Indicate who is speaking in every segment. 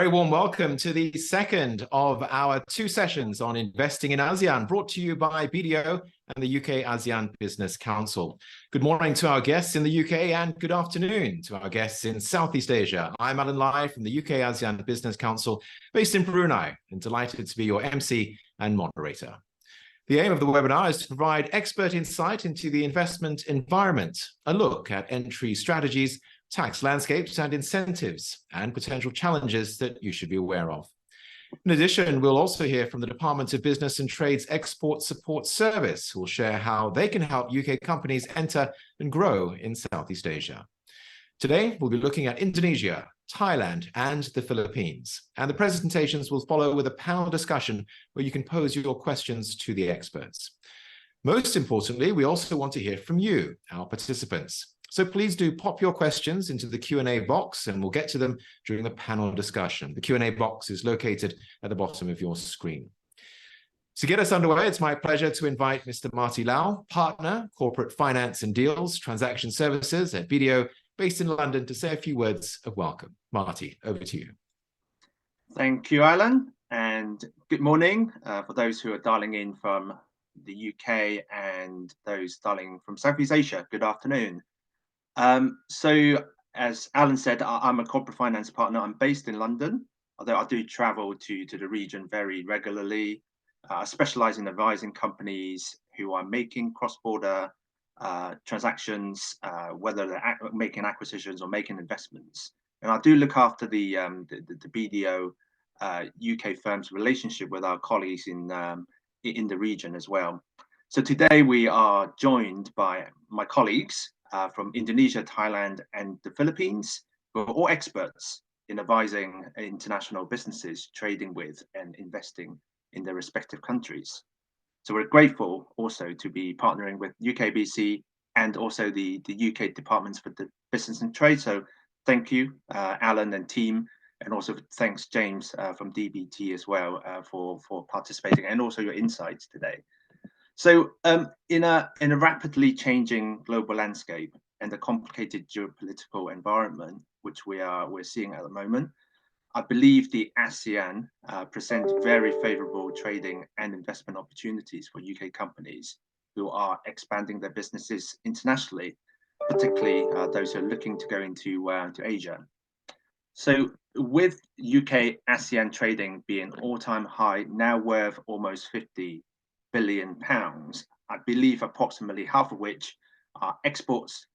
Speaker 1: very warm welcome to the second of our two sessions on investing in ASEAN, brought to you by BDO and the UK-ASEAN Business Council. Good morning to our guests in the UK and good afternoon to our guests in Southeast Asia. I'm Alan Lai from the UK-ASEAN Business Council based in Brunei and delighted to be your MC and moderator. The aim of the webinar is to provide expert insight into the investment environment, a look at entry strategies, tax landscapes and incentives, and potential challenges that you should be aware of. In addition, we'll also hear from the Department of Business and Trade's Export Support Service, who will share how they can help UK companies enter and grow in Southeast Asia. Today, we'll be looking at Indonesia, Thailand, and the Philippines. And the presentations will follow with a panel discussion where you can pose your questions to the experts. Most importantly, we also want to hear from you, our participants. So please do pop your questions into the Q&A box and we'll get to them during the panel discussion. The Q&A box is located at the bottom of your screen. To get us underway, it's my pleasure to invite Mr. Marty Lau, Partner, Corporate Finance and Deals, Transaction Services at BDO, based in London, to say a few words of welcome. Marty, over to you.
Speaker 2: Thank you, Alan, and good morning for those who are dialing in from the UK and those dialing from Southeast Asia. Good afternoon. So as Alan said, I'm a corporate finance partner. I'm based in London, although I do travel to the region very regularly. I specialize in advising companies who are making cross-border transactions, whether they're making acquisitions or making investments. And I do look after the BDO UK firm's relationship with our colleagues in the region as well. So today we are joined by my colleagues from Indonesia, Thailand, and the Philippines, who are all experts in advising international businesses trading with and investing in their respective countries. So we're grateful also to be partnering with UKABC and also the UK Departments for the Business and Trade. So thank you, Alan and team, and also thanks James from DBT as well for participating and also your insights today. So in a rapidly changing global landscape and the complicated geopolitical environment which we're seeing at the moment, I believe the ASEAN presents very favorable trading and investment opportunities for UK companies who are expanding their businesses internationally, particularly those who are looking to go into Asia. So with UK-ASEAN trading being all-time high, now worth almost £50 billion, I believe approximately half of which are exports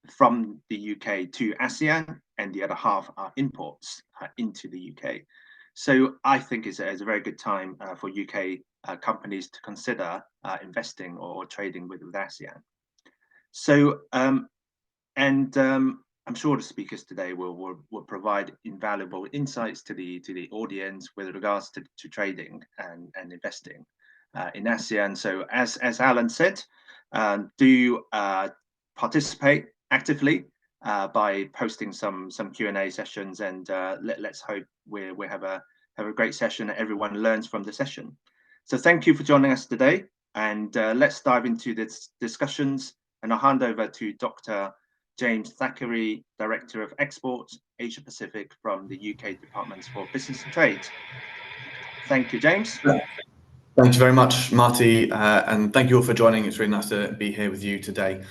Speaker 2: from the UK to ASEAN, and the other half are imports into the UK. So I think it's a very good time for UK companies to consider investing or trading with ASEAN. So I'm sure the speakers today will provide invaluable insights to the audience with regards to trading and investing in ASEAN. So as Alan said, do participate actively by posting some Q&A sessions, and let's hope we have a great session and everyone learns from the session. So thank you for joining us today, and let's dive into this discussions, and I'll hand over to Dr. James Thackery, Director of Exports, Asia Pacific from the UK Departments for Business and Trade. Thank you, James.
Speaker 3: Thank you very much, Marty, and thank you all for joining. It's really nice to be here with you today.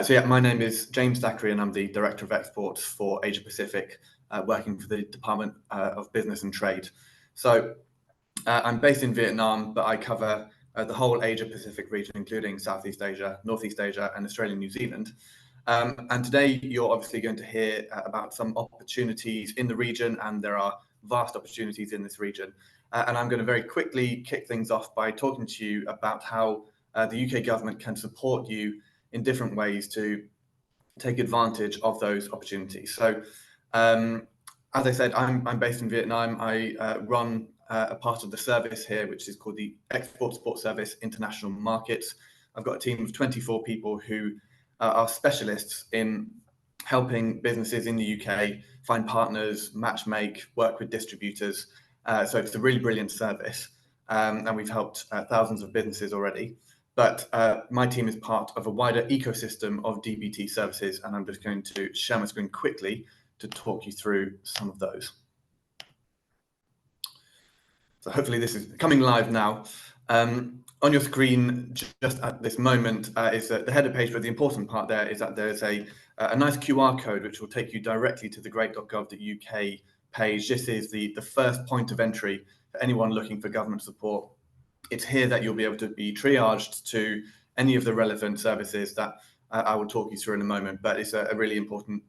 Speaker 3: So yeah, my name is James Thackery and I'm the Director of Exports for Asia Pacific, working for the Department of Business and Trade. So I'm based in Vietnam, but I cover the whole Asia Pacific region, including Southeast Asia, Northeast Asia, and Australia and New Zealand. And today you're obviously going to hear about some opportunities in the region, and there are vast opportunities in this region. And I'm going to very quickly kick things off by talking to you about how the UK government can support you in different ways to take advantage of those opportunities. So as I said, I'm based in Vietnam. I run a part of the service here, which is called the Export Support Service International Markets. I've got a team of 24 people who are specialists in helping businesses in the UK find partners, match make, work with distributors. So it's a really brilliant service, and we've helped thousands of businesses already. But my team is part of a wider ecosystem of DBT services, and I'm just going to share my screen quickly talk you through some of those. So hopefully this is coming live now. On your screen, just at this moment, is the header page, but the important part there is that there's a nice QR code which will take you directly to the great.gov.uk page. This is the first point of entry for anyone looking for government support. It's here that you'll be able to be triaged to any of the relevant services that I will talk you through in a moment, but it's a really important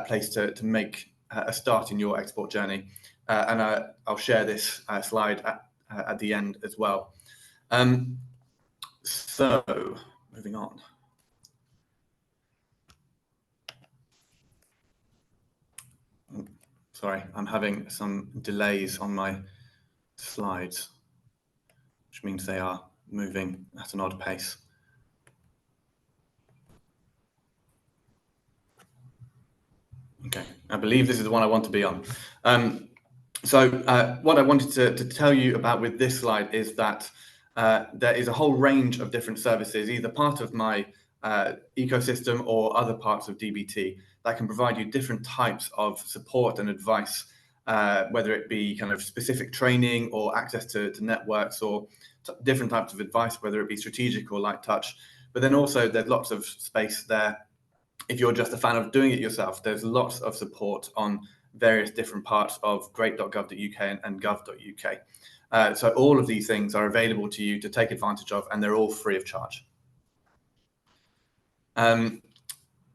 Speaker 3: place to make a start in your export journey. And I'll share this slide at the end as well. So moving on. Sorry, I'm having some delays on my slides, which means they are moving at an odd pace. Okay, I believe this is the one I want to be on. So what I wanted to tell you about with this slide is that there is a whole range of different services, either part of my ecosystem or other parts of DBT, that can provide you different types of support and advice, whether it be kind of specific training or access to networks, or different types of advice, whether it be strategic or light touch. But then also there's lots of space there. If you're just a fan of doing it yourself, there's lots of support on various different parts of great.gov.uk and gov.uk. So all of these things are available to you to take advantage of, and they're all free of charge.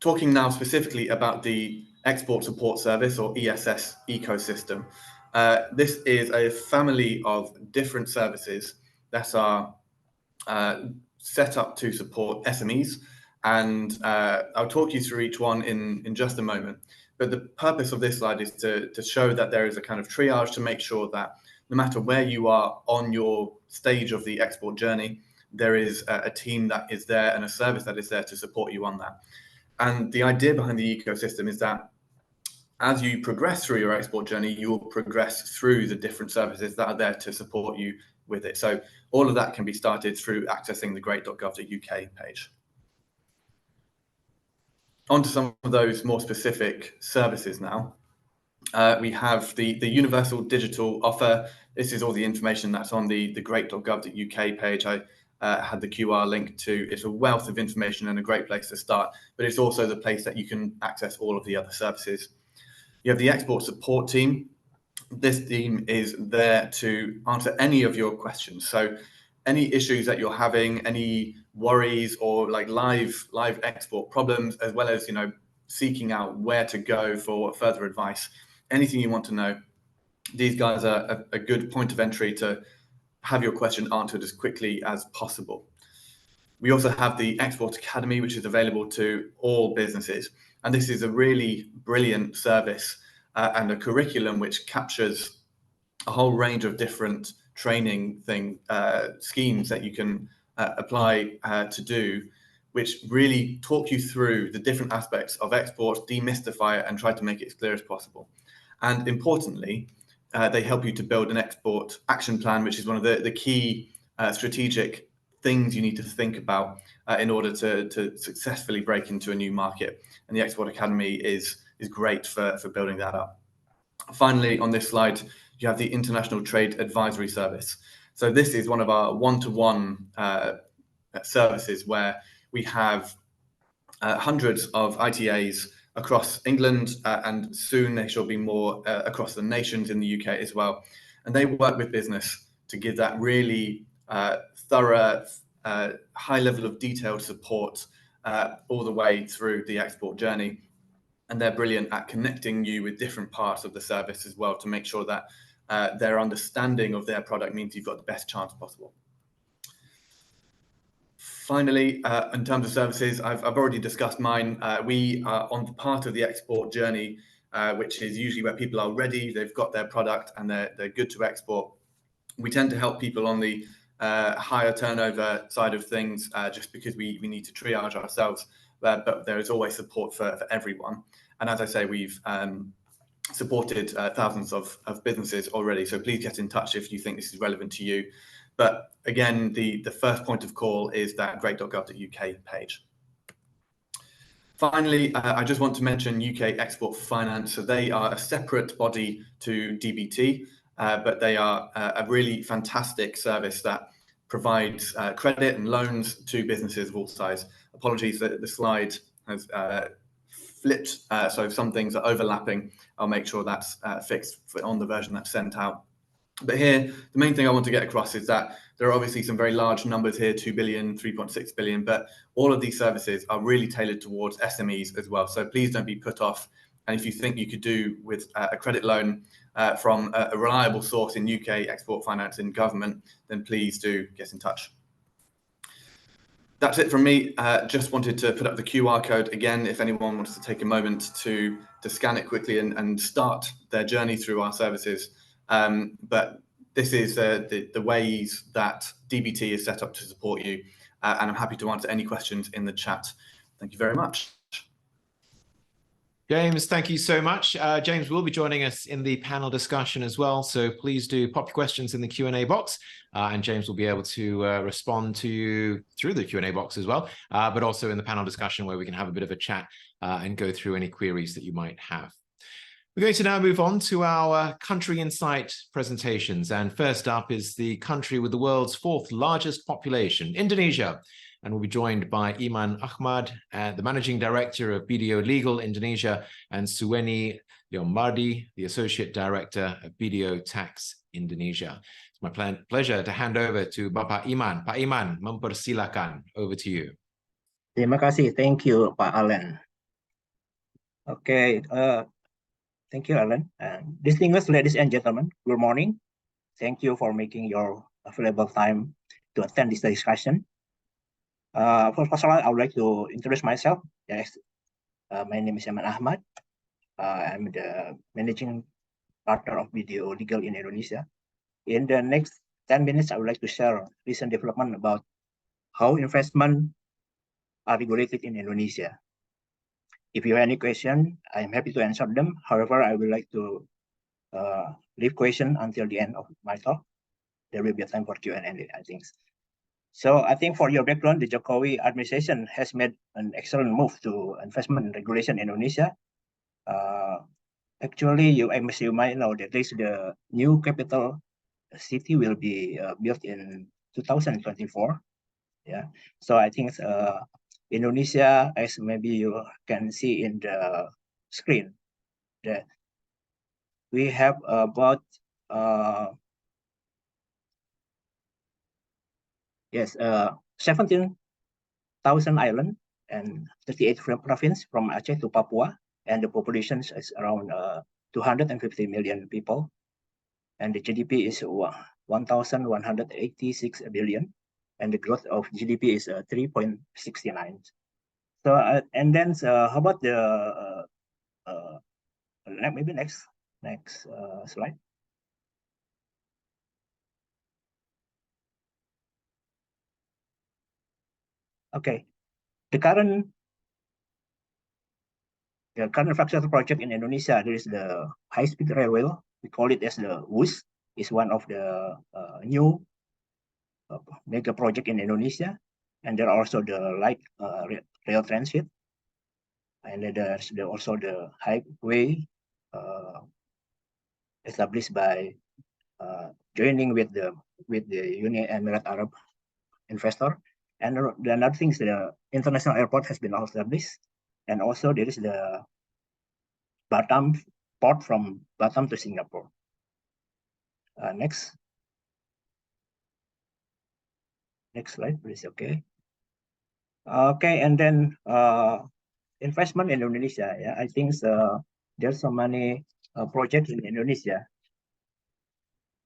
Speaker 3: Talking now specifically about the Export Support Service, or ESS ecosystem. This is a family of different services that are set up to support SMEs, and I'll talk you through each one in just a moment. But the purpose of this slide is to show that there is a kind of triage to make sure that no matter where you are on your stage of the export journey, there is a team that is there and a service that is there to support you on that. And the idea behind the ecosystem is that as you progress through your export journey, you will progress through the different services that are there to support you with it. So all of that can be started through accessing the great.gov.uk page. On to some of those more specific services now. We have the Universal Digital Offer. This is all the information that's on the great.gov.uk page. I had the QR link to. It's a wealth of information and a great place to start, but it's also the place that you can access all of the other services. You have the Export Support Team. This team is there to answer any of your questions. So any issues that you're having, any worries or like live export problems, as well as, seeking out where to go for further advice, anything you want to know, these guys are a good point of entry to have your question answered as quickly as possible. We also have the Export Academy, which is available to all businesses. And this is a really brilliant service and a curriculum which captures a whole range of different training schemes that you can apply to do, which really talk you through the different aspects of export, demystify it, and try to make it as clear as possible. And importantly, they help you to build an export action plan, which is one of the key strategic things you need to think about in order to successfully break into a new market. And the Export Academy is great for building that up. Finally, on this slide, you have the International Trade Advisory Service. So this is one of our one-to-one services where we have hundreds of ITAs across England, and soon there shall be more across the nations in the UK as well. And they work with business to give that really thorough, high level of detailed support all the way through the export journey. And they're brilliant at connecting you with different parts of the service as well to make sure that their understanding of their product means you've got the best chance possible. Finally, in terms of services, I've already discussed mine. We are on the part of the export journey, which is usually where people are ready, they've got their product and they're good to export. We tend to help people on the higher turnover side of things just because we need to triage ourselves, but there is always support for everyone. And as I say, we've supported thousands of businesses already, so please get in touch if you think this is relevant to you. But again, the first point of call is that great.gov.uk page. Finally, I just want to mention UK Export Finance. So they are a separate body to DBT, but they are a really fantastic service that provides credit and loans to businesses of all size. Apologies that the slide has flipped, so some things are overlapping. I'll make sure that's fixed on the version that's sent out. But here, the main thing I want to get across is that there are obviously some very large numbers here, 2 billion, 3.6 billion, but all of these services are really tailored towards SMEs as well. So please don't be put off. And if you think you could do with a credit loan from a reliable source in UK export finance in government, then please do get in touch. That's it from me. Just wanted to put up the QR code again, if anyone wants to take a moment to scan it quickly and start their journey through our services. But this is the ways that DBT is set up to support you, and I'm happy to answer any questions in the chat. Thank you very much.
Speaker 1: James, thank you so much. James will be joining us in the panel discussion as well, so please do pop your questions in the Q&A box, and James will be able to respond to you through the Q&A box as well, but also in the panel discussion where we can have a bit of a chat and go through any queries that you might have. We're going to now move on to our country insight presentations. And first up is the country with the world's fourth largest population, Indonesia. And we'll be joined by Iman Ahmad, the Managing Director of BDO Legal Indonesia, and Suweni Lombardi, the Associate Director of BDO Tax Indonesia. It's my pleasure to hand over to Bapak Iman. Pak Iman, mempersilakan. Over to you.
Speaker 4: Terima kasih. Thank you, Pak Alan. Okay. Thank you, Alan. Distinguished ladies and gentlemen, good morning. Thank you for making your available time to attend this discussion. First of all, I would like to introduce myself. Yes, my name is Iman Ahmad. I'm the managing partner of BDO Legal in Indonesia. In the next 10 minutes, I would like to share recent development about how investment are regulated in Indonesia. If you have any question, I'm happy to answer them. However, I would like to leave question until the end of my talk. There will be a time for Q&A, I think. So I think for your background, the Jokowi administration has made an excellent move to investment and regulation in Indonesia. Actually, you might know that this the new capital city will be built in 2024. Yeah, so I think Indonesia, as maybe you can see in the screen, that we have about 17,000 islands and 38 provinces from Aceh to Papua, and the population is around 250 million people, and the GDP is 1,186 billion. And the growth of GDP is 3.69. So and then how about the maybe next slide. Okay, the current infrastructure project in Indonesia, there is the high-speed railway. We call it as the WUS. Is one of the new mega project in Indonesia, and there are also the light rail transit, and there's also the highway established by joining with the United Emirates Arab investor. And another thing is the international airport has been established, and also there is the Batam port from Batam to Singapore. Next slide, please. Okay. Okay, and then investment in Indonesia. Yeah, I think there's so many projects in Indonesia.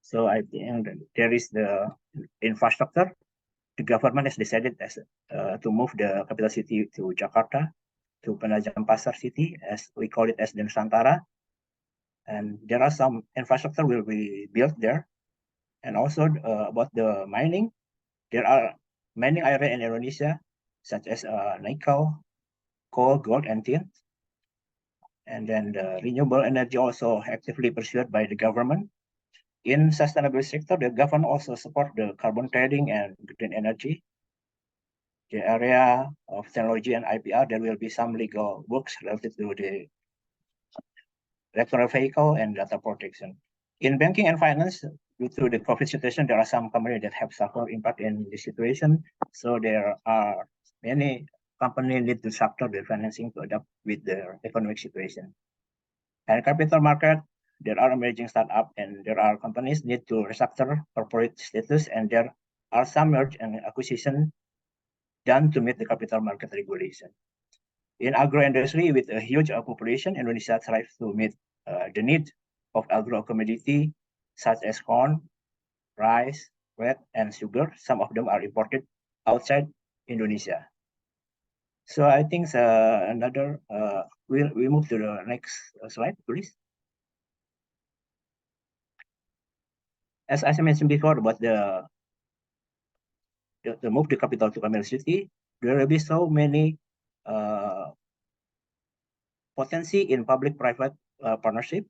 Speaker 4: So I think there is the infrastructure. The government has decided to move the capital city to Jakarta, to Penajam Pasar city, as we call it as the Nusantara. And there are some infrastructure will be built there. And also about the mining. There are mining areas in Indonesia, such as nickel, coal, gold, and tin. And then the renewable energy also actively pursued by the government. In sustainable sector, the government also support the carbon trading and green energy. the area of technology and IPR, there will be some legal works related to the electronic vehicle and data protection. In banking and finance, due to the COVID situation, there are some companies that have suffered impact in this situation. So there are many companies need to structure their financing to adapt with the economic situation. And capital market, there are emerging startups and there are companies need to restructure corporate status, and there are some merge and acquisition done to meet the capital market regulation. In agro industry, with a huge population, Indonesia thrives to meet the need of agro commodity such as corn, rice, wheat, and sugar. Some of them are imported outside Indonesia. So I think we'll move to the next slide, please. As I mentioned before about the move the capital to commerciality, there will be so many potency in public-private partnership.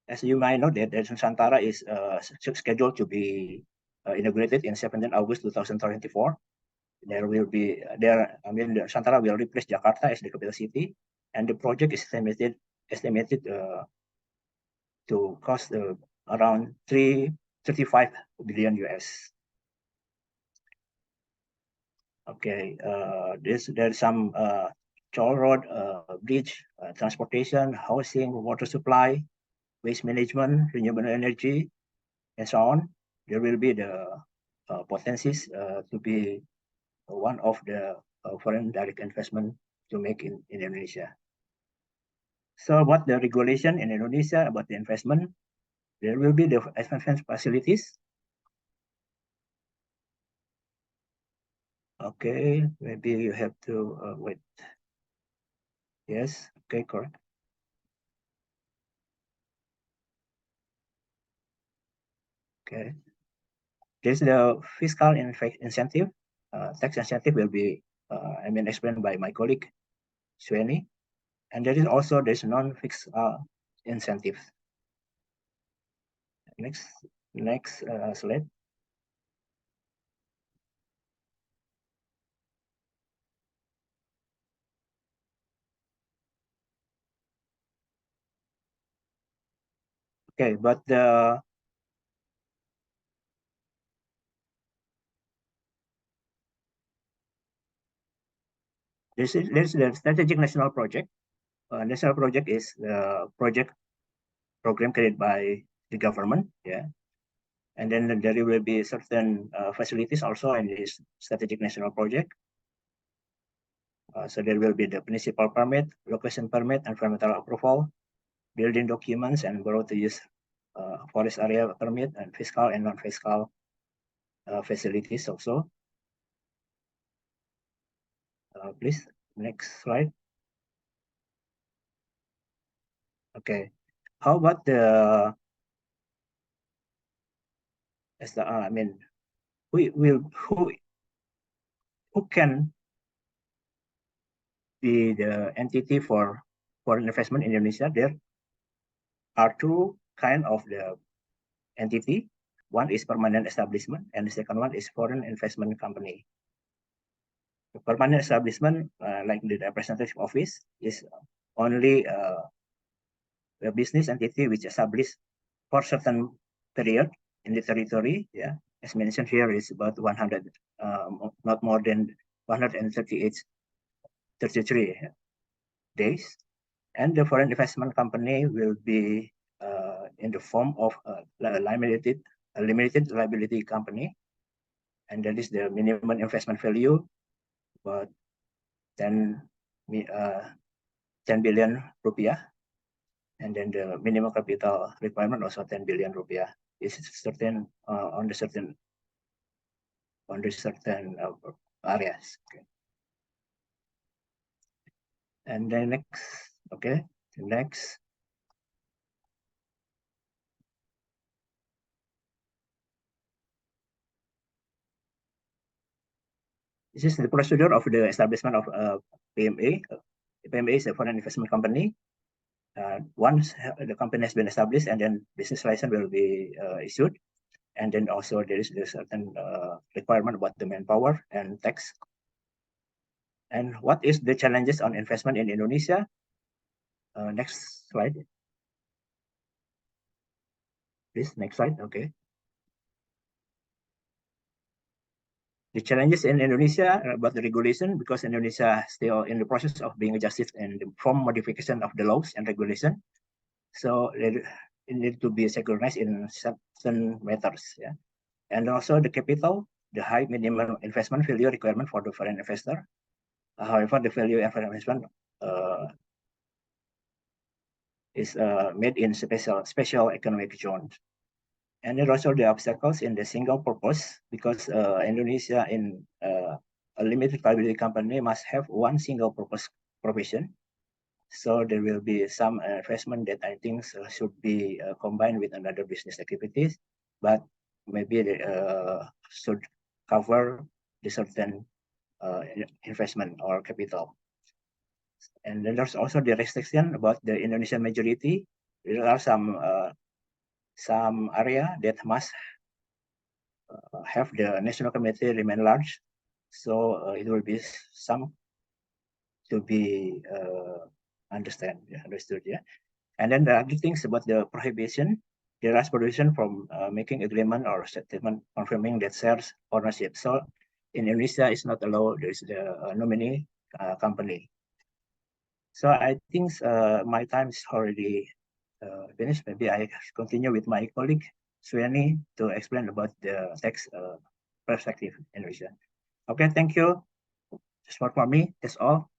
Speaker 4: As you might know, that Nusantara is scheduled to be inaugurated in 17 August 2024. There will be Nusantara will replace Jakarta as the capital city, and the project is estimated to cost around 35 billion US. Okay, there's some toll road, bridge, transportation, housing, water supply, waste management, renewable energy, and so on. There will be the potencies to be one of the foreign direct investment to make in Indonesia. So what the regulation in Indonesia about the investment, there will be the investment facilities. Okay, maybe you have to wait. Yes, okay, correct. Okay. There's the fiscal incentive. Tax incentive will be, explained by my colleague, Sueni. And there's non-fixed incentives. Next slide. Okay, but there's the strategic national project. National project is the program created by the government, yeah. And then there will be certain facilities also in this strategic national project. So there will be the municipal permit, location permit, environmental approval, building documents, and borrow to use forest area permit, and fiscal and non-fiscal facilities also. Please, next slide. Okay, how about the who can be the entity for foreign investment in Indonesia? There are two kind of the entity. One is permanent establishment, and the second one is foreign investment company. The permanent establishment, like the representative office, is only a business entity which established for certain period in the territory. Yeah, as mentioned here, is about 100, not more than 133 days. And the foreign investment company will be in the form of a limited liability company, and that is the minimum investment value, about 10 billion rupiah, and then the minimum capital requirement also 10 billion rupiah. Is certain on the certain areas. Okay. And then next, okay, next. This is the procedure of the establishment of PMA. PMA is a foreign investment company. Once the company has been established, and then business license will be issued, and then also there is a certain requirement about the manpower and tax And what is the challenges on investment in Indonesia? Next slide. Please, next slide. Okay. The challenges in Indonesia about the regulation, because Indonesia is still in the process of being adjusted and from modification of the laws and regulation. So it needs to be synchronized in certain matters. Yeah. And also the capital, the high minimum investment value requirement for the foreign investor. However, the value of investment is made in special economic zones. And then also the obstacles in the single purpose, because Indonesia in a limited liability company must have one single purpose provision. So there will be some investment that I think should be combined with another business activities, but maybe they should cover the certain investment or capital. And then there's also the restriction about the Indonesian majority. There are some area that must have the national committee remain large. So it will be some to be understood. Yeah. And then the other things about the prohibition, there is prohibition from making agreement or statement confirming that shares ownership. So in Indonesia, it's not allowed. There is the nominee company. So I think my time is already finished. Maybe I continue with my colleague Sueni to explain about the tax perspective in Indonesia. Okay, thank you. Just for me. That's all.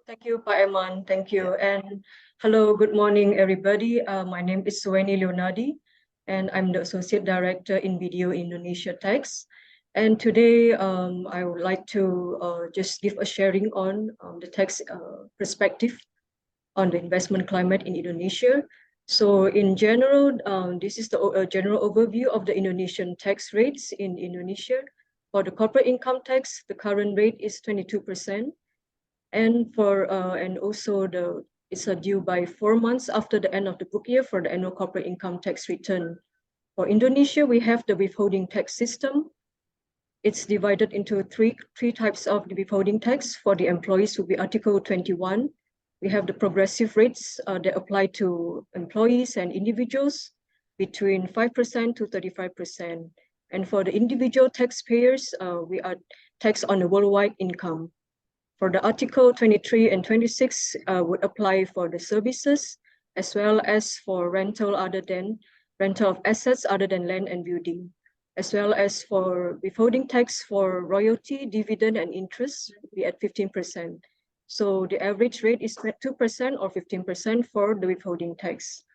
Speaker 5: Thank you, Pak Eman. Thank you. And hello, good morning, everybody. My name is Sueni Leonardi, and I'm the Associate Director in Video Indonesia Tax. And today, I would like to just give a sharing on the tax perspective on the investment climate in Indonesia. So in general, this is the general overview of the Indonesian tax rates in Indonesia. For the corporate income tax, the current rate is 22%. And for and also it's due by 4 months after the end of the book year for the annual corporate income tax return. For Indonesia, we have the withholding tax system. It's divided into three types of the withholding tax. For the employees will be Article 21. We have the progressive rates that apply to employees and individuals between 5% to 35%. And for the individual taxpayers, we are taxed on the worldwide income. For the Article 23 and 26 would apply for the services as well as for rental of assets other than land and building, as well as for withholding tax for royalty, dividend, and interest be at 15%. So the average rate is 2% or 15% for the withholding tax.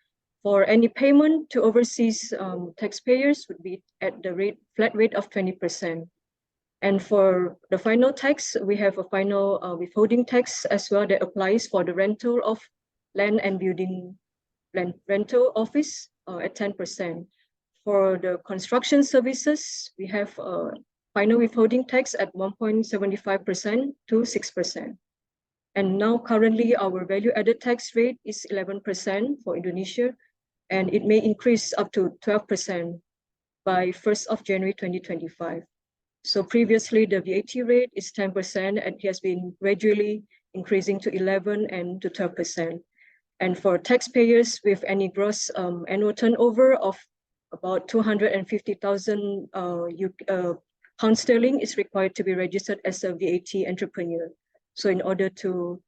Speaker 5: For any payment to overseas taxpayers would be at the flat rate of 20%. And for the final tax, we have a final withholding tax as well that applies for the rental of land and building rental office at 10%. For the construction services, we have a final withholding tax at 1.75% to 6%. And now currently our value added tax rate is 11% for Indonesia, and it may increase up to 12% by 1st of January 2025. So previously the VAT rate is 10% and it has been gradually increasing to 11% and to 12%. And for taxpayers with any gross annual turnover of about 250,000 pounds sterling is required to be registered as a VAT entrepreneur. So in order to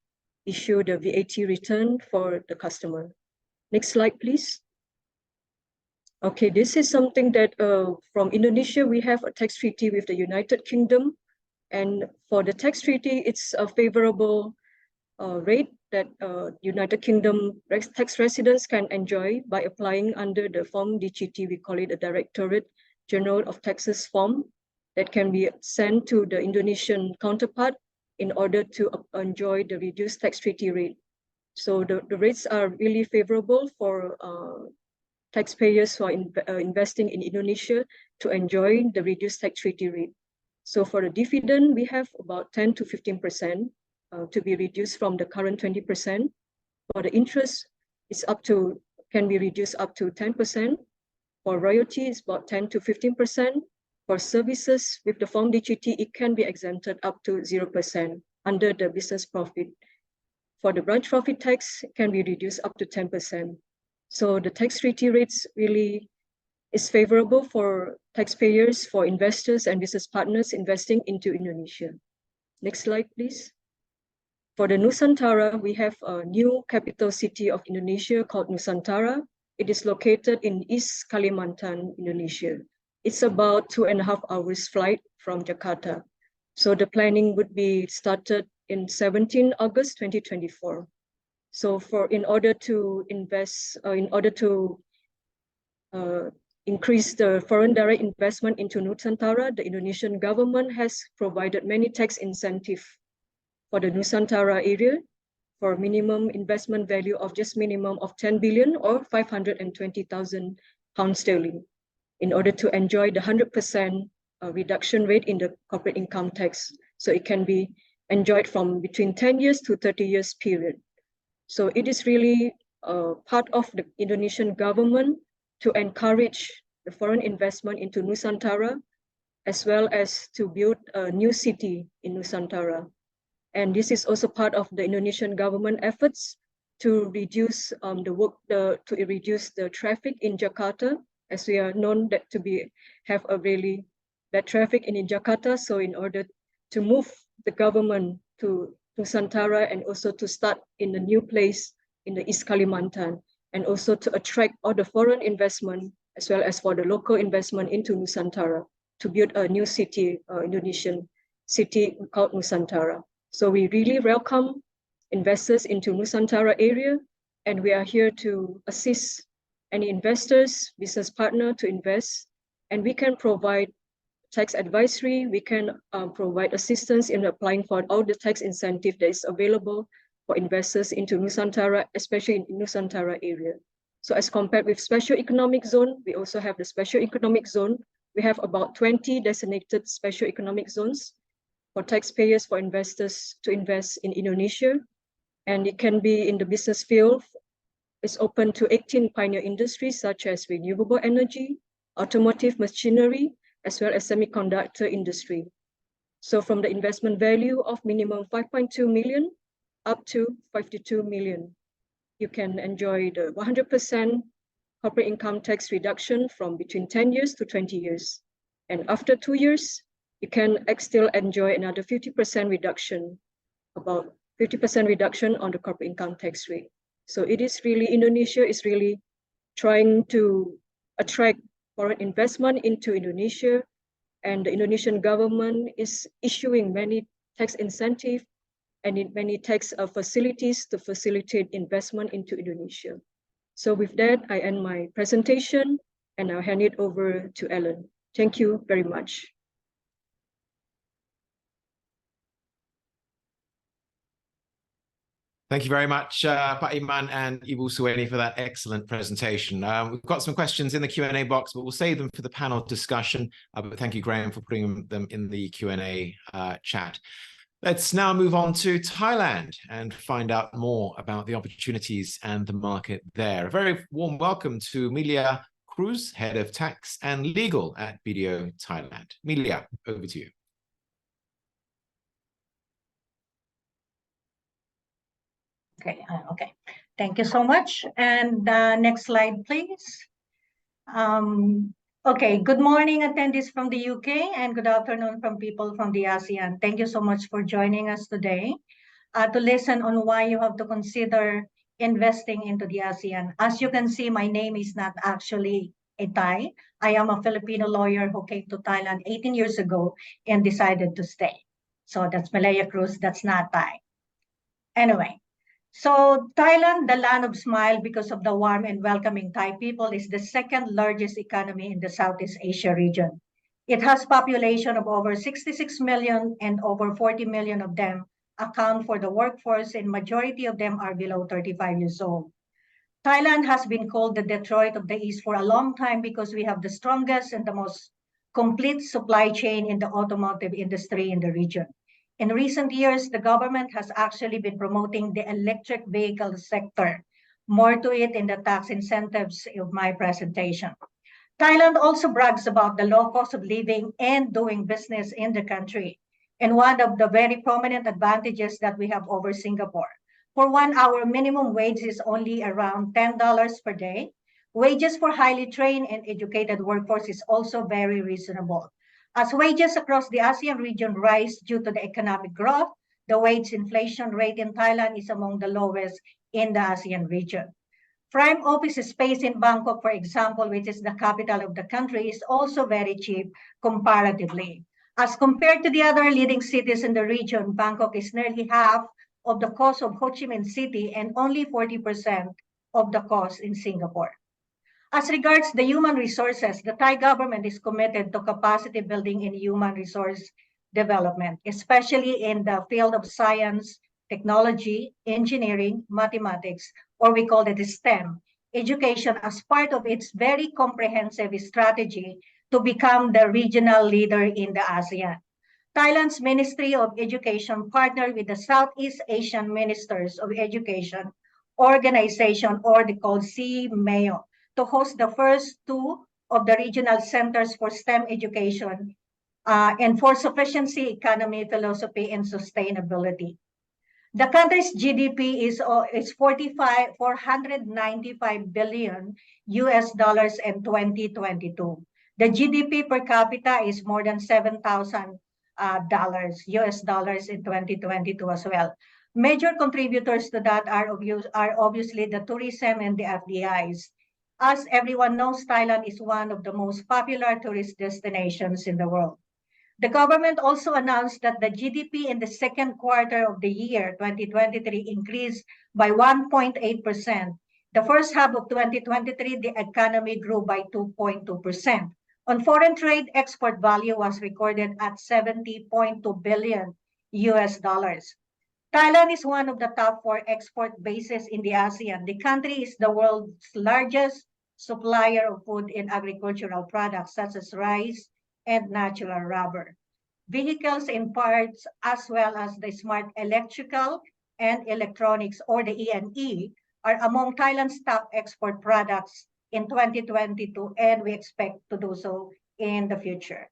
Speaker 5: issue the VAT return for the customer. Next slide, please. Okay, this is something that from Indonesia, we have a tax treaty with the United Kingdom. And for the tax treaty, it's a favorable rate that United Kingdom tax residents can enjoy by applying under the form DGT. We call it a Directorate General of Taxes form that can be sent to the Indonesian counterpart in order to enjoy the reduced tax treaty rate. So the rates are really favorable for taxpayers who are investing in Indonesia to enjoy the reduced tax treaty rate. So for the dividend, we have about 10 to 15% to be reduced from the current 20%. For the interest, can be reduced up to 10%. For royalty, it's about 10 to 15%. For services with the form DGT, it can be exempted up to 0% under the business profit. For the branch profit tax, it can be reduced up to 10%. So the tax treaty rates really is favorable for taxpayers, for investors and business partners investing into Indonesia. Next slide, please. For the Nusantara, we have a new capital city of Indonesia called Nusantara. It is located in East Kalimantan, Indonesia. It's about 2.5 hours flight from Jakarta. So the planning would be started in 17 August 2024. So in order to increase the foreign direct investment into Nusantara, the Indonesian government has provided many tax incentives for the Nusantara area for minimum investment value of just minimum of 10 billion or 520,000 pounds sterling in order to enjoy the 100% reduction rate in the corporate income tax. So it can be enjoyed from between 10 years to 30 years period. So it is really part of the Indonesian government to encourage the foreign investment into Nusantara, as well as to build a new city in Nusantara. And this is also part of the Indonesian government efforts to reduce the traffic in Jakarta, as we are known that have a really bad traffic in Jakarta. So in order to move the government to Nusantara and also to start in a new place in the East Kalimantan, and also to attract all the foreign investment as well as for the local investment into Nusantara to build a new city, Indonesian city called Nusantara. So we really welcome investors into Nusantara area, and we are here to assist any investors, business partner to invest, and we can provide tax advisory, we can provide assistance in applying for all the tax incentive that is available for investors into Nusantara, especially in Nusantara area. So as compared with special economic zone, we also have the special economic zone. We have about 20 designated special economic zones for taxpayers, for investors to invest in Indonesia. And it can be in the business field. It's open to 18 pioneer industries such as renewable energy, automotive machinery, as well as semiconductor industry. So from the investment value of minimum 5.2 million up to 52 million, you can enjoy the 100% corporate income tax reduction from between 10 years to 20 years. And after 2 years, you can still enjoy another 50% reduction, about 50% reduction on the corporate income tax rate. So it is really, Indonesia is really trying to attract foreign investment into Indonesia, and the Indonesian government is issuing many tax incentives and many tax facilities to facilitate investment into Indonesia. So with that, I end my presentation and I'll hand it over to Ellen. Thank you very much.
Speaker 1: Thank you very much, Pak Iman and Ibu Suweni, for that excellent presentation. We've got some questions in the Q&A box, but we'll save them for the panel discussion. But thank you, Graham, for putting them in the Q&A chat. Let's now move on to Thailand and find out more about the opportunities and the market there. A very warm welcome to Milia Cruz, Head of Tax and Legal at BDO Thailand. Milia, over to you.
Speaker 6: Okay. Thank you so much. And next slide, please. Okay, good morning, attendees from the UK, and good afternoon from people from the ASEAN. Thank you so much for joining us today to listen on why you have to consider investing into the ASEAN. As you can see, my name is not actually a Thai. I am a Filipino lawyer who came to Thailand 18 years ago and decided to stay. So that's Milia Cruz, that's not Thai. Anyway. So Thailand, the land of smile because of the warm and welcoming Thai people, is the second largest economy in the Southeast Asia region. It has population of over 66 million, and over 40 million of them account for the workforce, and majority of them are below 35 years old. Thailand has been called the Detroit of the East for a long time because we have the strongest and the most complete supply chain in the automotive industry in the region. In recent years, the government has actually been promoting the electric vehicle sector. More to it in the tax incentives of my presentation. Thailand also brags about the low cost of living and doing business in the country. And one of the very prominent advantages that we have over Singapore. For 1 hour, minimum wage is only around $10 per day. Wages for highly trained and educated workforce is also very reasonable. As wages across the ASEAN region rise due to the economic growth, the wage inflation rate in Thailand is among the lowest in the ASEAN region. Prime office space in Bangkok, for example, which is the capital of the country, is also very cheap comparatively. As compared to the other leading cities in the region, Bangkok is nearly half of the cost of Ho Chi Minh City and only 40% of the cost in Singapore. As regards the human resources, the Thai government is committed to capacity building in human resource development, especially in the field of science, technology, engineering, mathematics, or we call it STEM, education as part of its very comprehensive strategy to become the regional leader in the ASEAN. Thailand's Ministry of Education partnered with the Southeast Asian Ministers of Education Organization, or they called CMAO, to host the first two of the regional centers for STEM education and for sufficiency, economy, philosophy, and sustainability. The country's GDP is 495 billion US dollars in 2022. The GDP per capita is more than $7,000 US dollars in 2022 as well. Major contributors to that are obviously the tourism and the FDIs. As everyone knows, Thailand is one of the most popular tourist destinations in the world. The government also announced that the GDP in the second quarter of the year 2023 increased by 1.8%. The first half of 2023, the economy grew by 2.2%. On foreign trade, export value was recorded at 70.2 billion US dollars. Thailand is one of the top 4 export bases in the ASEAN. The country is the world's largest supplier of food and agricultural products such as rice and natural rubber, vehicles and parts, as well as the smart electrical and electronics, or the E&E, are among Thailand's top export products in 2022, and we expect to do so in the future.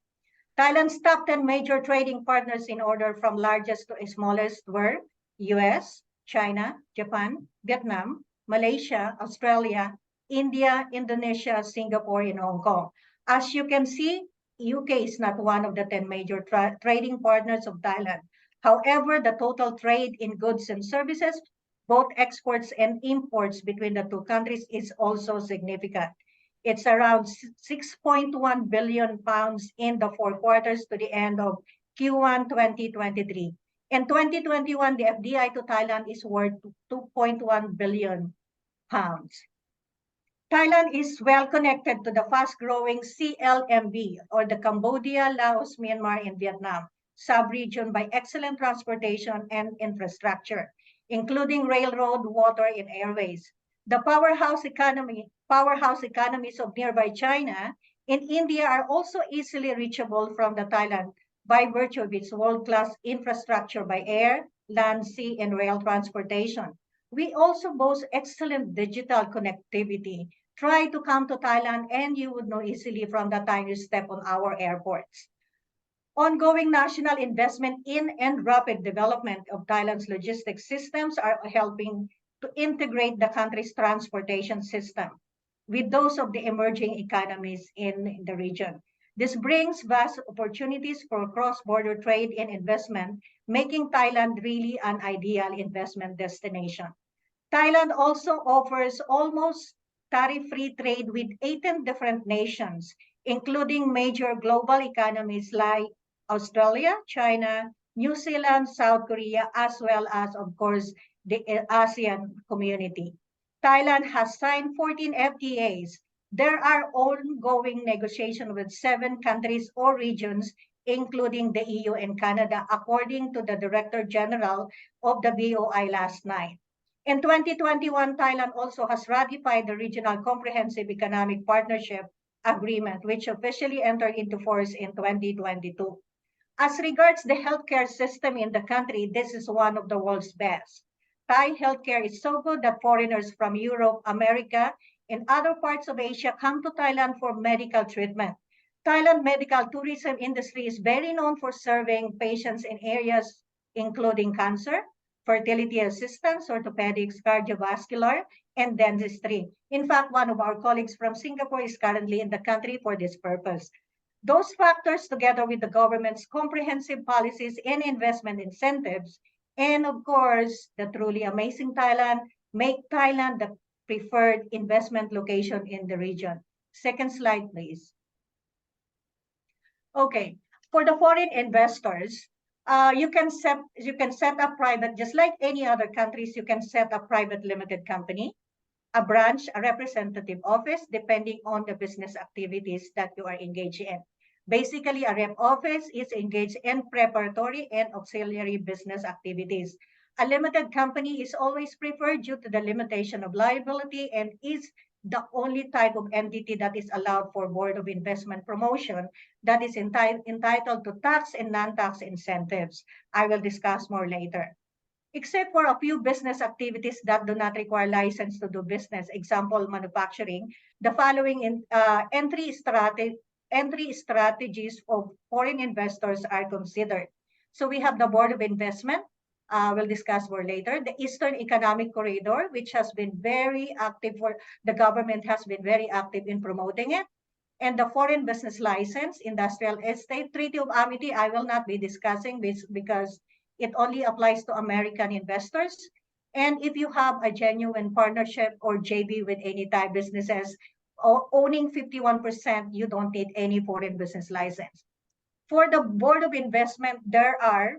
Speaker 6: Thailand's top 10 major trading partners in order from largest to smallest were US, China, Japan, Vietnam, Malaysia, Australia, India, Indonesia, Singapore, and Hong Kong. As you can see, UK is not one of the 10 major trading partners of Thailand. However, the total trade in goods and services, both exports and imports between the two countries, is also significant. It's around 6.1 billion pounds in the 4 quarters to the end of Q1 2023. In 2021, the FDI to Thailand is worth 2.1 billion pounds. Thailand is well connected to the fast-growing CLMV, or the Cambodia, Laos, Myanmar, and Vietnam sub-region by excellent transportation and infrastructure, including railroad, water, and airways. The powerhouse economies of nearby China and India are also easily reachable from the Thailand by virtue of its world-class infrastructure by air, land, sea, and rail transportation. We also boast excellent digital connectivity. Try to come to Thailand and you would know easily from the time you step on our airports. Ongoing national investment in and rapid development of Thailand's logistics systems are helping to integrate the country's transportation system with those of the emerging economies in the region. This brings vast opportunities for cross-border trade and investment, making Thailand really an ideal investment destination. Thailand also offers almost tariff-free trade with 18 different nations, including major global economies like Australia, China, New Zealand, South Korea, as well as, of course, the ASEAN community. Thailand has signed 14 FTAs. There are ongoing negotiations with 7 countries or regions, including the EU and Canada, according to the Director General of the BOI last night. In 2021, Thailand also has ratified the Regional Comprehensive Economic Partnership Agreement, which officially entered into force in 2022. As regards the healthcare system in the country, this is one of the world's best. Thai healthcare is so good that foreigners from Europe, America, in other parts of Asia come to Thailand for medical treatment. Thailand medical tourism industry is very known for serving patients in areas including cancer, fertility assistance, orthopedics, cardiovascular, and dentistry. In fact, one of our colleagues from Singapore is currently in the country for this purpose. Those factors, together with the government's comprehensive policies and investment incentives, and of course, the truly amazing Thailand, make Thailand the preferred investment location in the region. Second slide, please. Okay, for the foreign investors, you can set up private, just like any other countries, you can set up private limited company, a branch, a representative office, depending on the business activities that you are engaged in. Basically, a rep office is engaged in preparatory and auxiliary business activities. A limited company is always preferred due to the limitation of liability and is the only type of entity that is allowed for Board of Investment promotion that is entitled to tax and non-tax incentives. I will discuss more later. Except for a few business activities that do not require license to do business, example, manufacturing, the following entry strategies of foreign investors are considered. So we have the Board of Investment, we'll discuss more later. The Eastern Economic Corridor, which has been very active the government has been very active in promoting it. And the Foreign Business License, Industrial Estate, Treaty of Amity, I will not be discussing this because it only applies to American investors. And if you have a genuine partnership or JV with any Thai businesses, or owning 51%, you don't need any foreign business license. For the Board of Investment, there are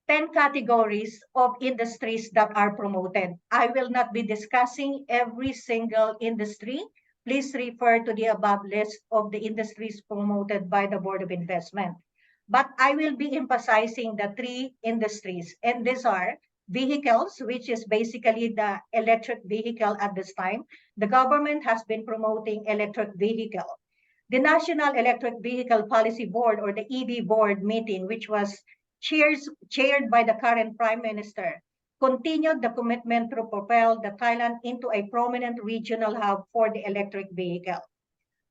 Speaker 6: 10 categories of industries that are promoted. I will not be discussing every single industry. Please refer to the above list of the industries promoted by the Board of Investment. But I will be emphasizing the 3 industries, and these are vehicles, which is basically the electric vehicle at this time. The government has been promoting electric vehicle. The National Electric Vehicle Policy Board, or the EV Board meeting, which was chaired by the current Prime Minister, continued the commitment to propel the Thailand into a prominent regional hub for the electric vehicle.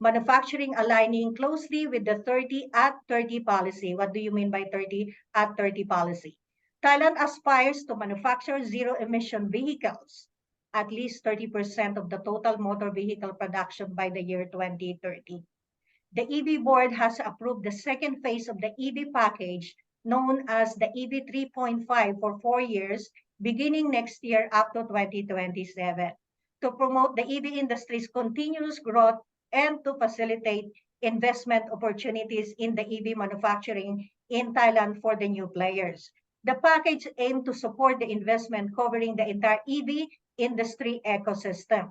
Speaker 6: Manufacturing aligning closely with the 30 at 30 policy. What do you mean by 30 at 30 policy? Thailand aspires to manufacture zero-emission vehicles, at least 30% of the total motor vehicle production by the year 2030. The EV Board has approved the second phase of the EV package, known as the EV 3.5 for 4 years, beginning next year up to 2027, to promote the EV industry's continuous growth and to facilitate investment opportunities in the EV manufacturing in Thailand for the new players. The package aimed to support the investment covering the entire EV industry ecosystem.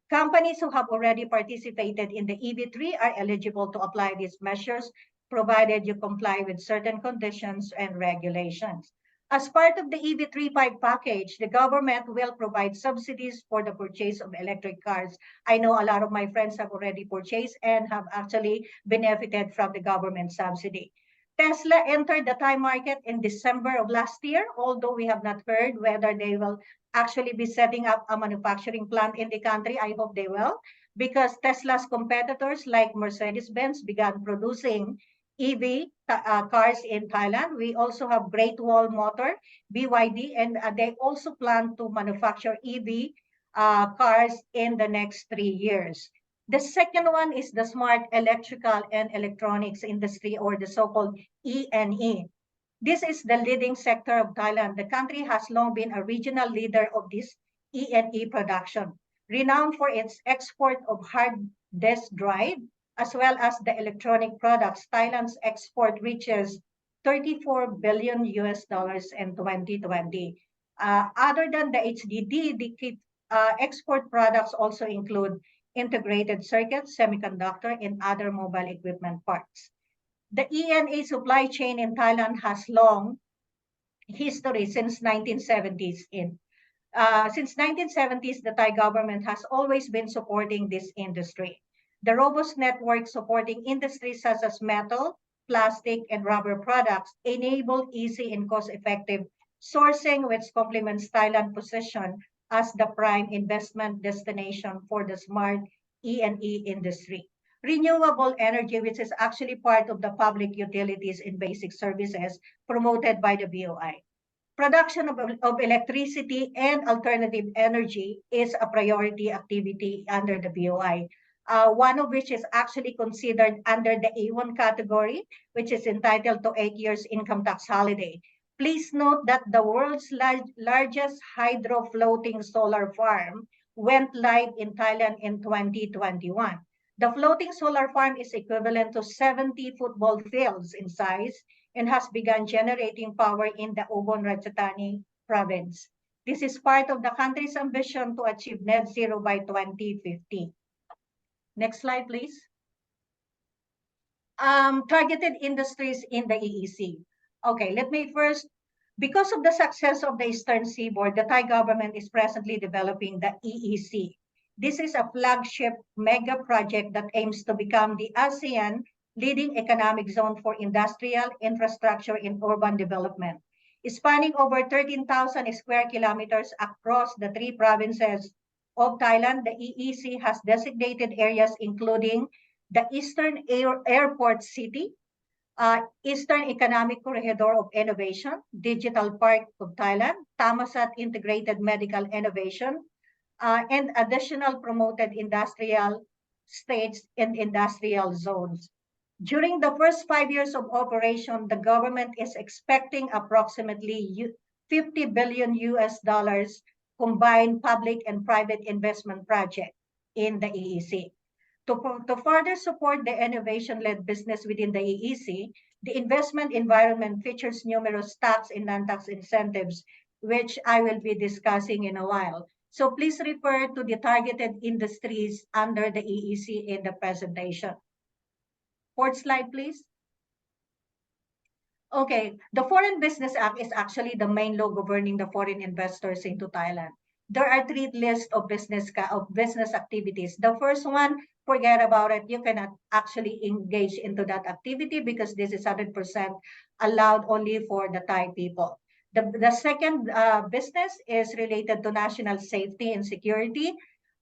Speaker 6: Companies who have already participated in the EV3 are eligible to apply these measures, provided you comply with certain conditions and regulations. As part of the EV 3.5 package, the government will provide subsidies for the purchase of electric cars. I know a lot of my friends have already purchased and have actually benefited from the government subsidy. Tesla entered the Thai market in December of last year, although we have not heard whether they will actually be setting up a manufacturing plant in the country. I hope they will, because Tesla's competitors like Mercedes-Benz began producing EV cars in Thailand. We also have Great Wall Motor, BYD, and they also plan to manufacture EV cars in the next 3 years. The second one is the smart electrical and electronics industry, or the so-called E&E. This is the leading sector of Thailand. The country has long been a regional leader of this E&E production, renowned for its export of hard disk drive, as well as the electronic products. Thailand's export reaches $34 billion in 2020. Other than the HDD, the export products also include integrated circuits, semiconductor, and other mobile equipment parts. The E&E supply chain in Thailand has long history since 1970s. Since 1970s, the Thai government has always been supporting this industry. The robust network supporting industries such as metal, plastic, and rubber products enable easy and cost-effective sourcing, which complements Thailand's position as the prime investment destination for the smart E&E industry. Renewable energy, which is actually part of the public utilities and basic services promoted by the BOI. Production of electricity and alternative energy is a priority activity under the BOI. One of which is actually considered under the A1 category, which is entitled to 8 years income tax holiday. Please note that the world's largest hydro floating solar farm went live in Thailand in 2021. The floating solar farm is equivalent to 70 football fields in size and has begun generating power in the Ubon Ratchathani province. This is part of the country's ambition to achieve net zero by 2050. Next slide, please. Targeted industries in the EEC. Okay, let me first, because of the success of the Eastern Seaboard, the Thai government is presently developing the EEC. This is a flagship mega project that aims to become the ASEAN leading economic zone for industrial, infrastructure, and urban development. Spanning over 13,000 square kilometers across the 3 provinces of Thailand, the EEC has designated areas including the Eastern Airport City, Eastern Economic Corridor of Innovation, Digital Park of Thailand, Thammasat Integrated Medical Innovation, and additional promoted industrial states and industrial zones. During the first 5 years of operation, the government is expecting approximately 50 billion US dollars combined public and private investment project in the EEC. To further support the innovation-led business within the EEC, the investment environment features numerous tax and non-tax incentives, which I will be discussing in a while. So please refer to the targeted industries under the EEC in the presentation. Fourth slide, please. Okay, the Foreign Business Act is actually the main law governing the foreign investors into Thailand. There are 3 lists of business activities. The first one, forget about it. You cannot actually engage into that activity because this is 100% allowed only for the Thai people. The second business is related to national safety and security,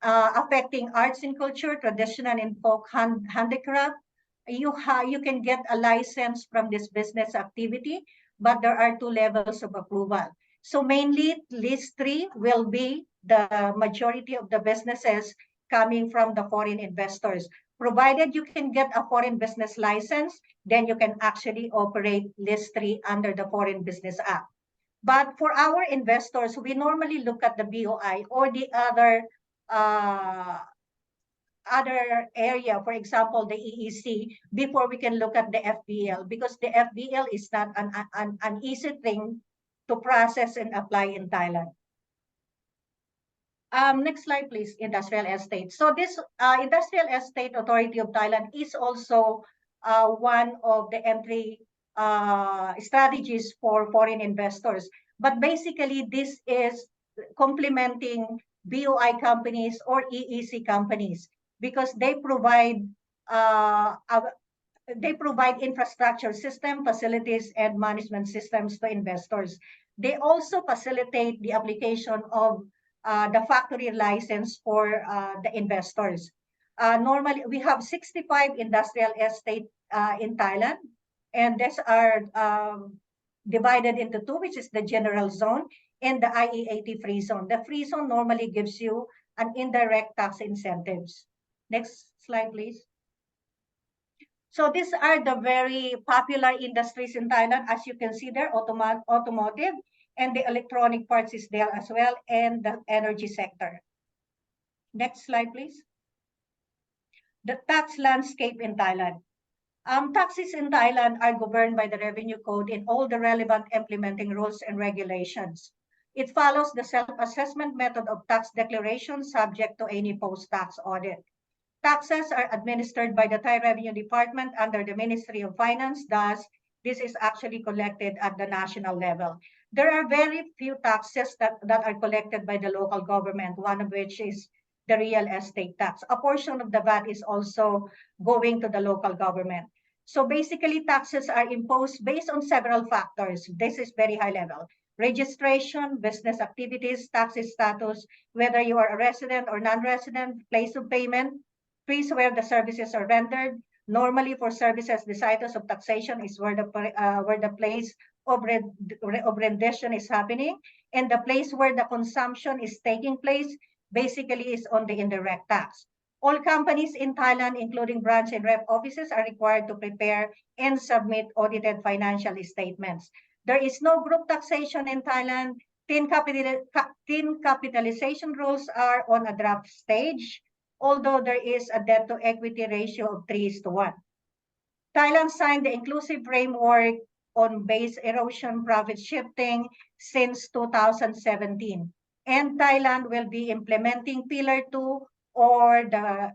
Speaker 6: affecting arts and culture, traditional and folk handicraft. You can get a license from this business activity, but there are 2 levels of approval. So mainly list 3 will be the majority of the businesses coming from the foreign investors. Provided you can get a foreign business license, then you can actually operate list 3 under the Foreign Business Act. But for our investors, we normally look at the BOI or the other area, for example, the EEC, before we can look at the FBL, because the FBL is not an easy thing to process and apply in Thailand. Next slide, please. Industrial estate. So this Industrial Estate Authority of Thailand is also one of the entry strategies for foreign investors. But basically, this is complementing BOI companies or EEC companies because they provide infrastructure system, facilities, and management systems to investors. They also facilitate the application of the factory license for the investors. Normally, we have 65 industrial estate in Thailand, and these are divided into 2, which is the general zone and the IE80 free zone. The free zone normally gives you an indirect tax incentives. Next slide, please. So these are the very popular industries in Thailand. As you can see there, automotive and the electronic parts is there as well, and the energy sector. Next slide, please. The tax landscape in Thailand. Taxes in Thailand are governed by the Revenue Code and all the relevant implementing rules and regulations. It follows the self-assessment method of tax declaration subject to any post-tax audit. Taxes are administered by the Thai Revenue Department under the Ministry of Finance. Thus, this is actually collected at the national level. There are very few taxes that are collected by the local government, one of which is the real estate tax. A portion of the VAT is also going to the local government. So basically, taxes are imposed based on several factors. This is very high level. registration, business activities, tax status, whether you are a resident or non-resident, place of payment, fees where the services are rendered. Normally for services, the situs of taxation is where the place of rendition is happening, and the place where the consumption is taking place basically is on the indirect tax. All companies in Thailand, including branch and rep offices, are required to prepare and submit audited financial statements. There is no group taxation in Thailand. Thin capitalization rules are on a draft stage, although there is a debt to equity ratio of 3:1. Thailand signed the inclusive framework on base erosion profit shifting since 2017. And Thailand will be implementing Pillar 2 or the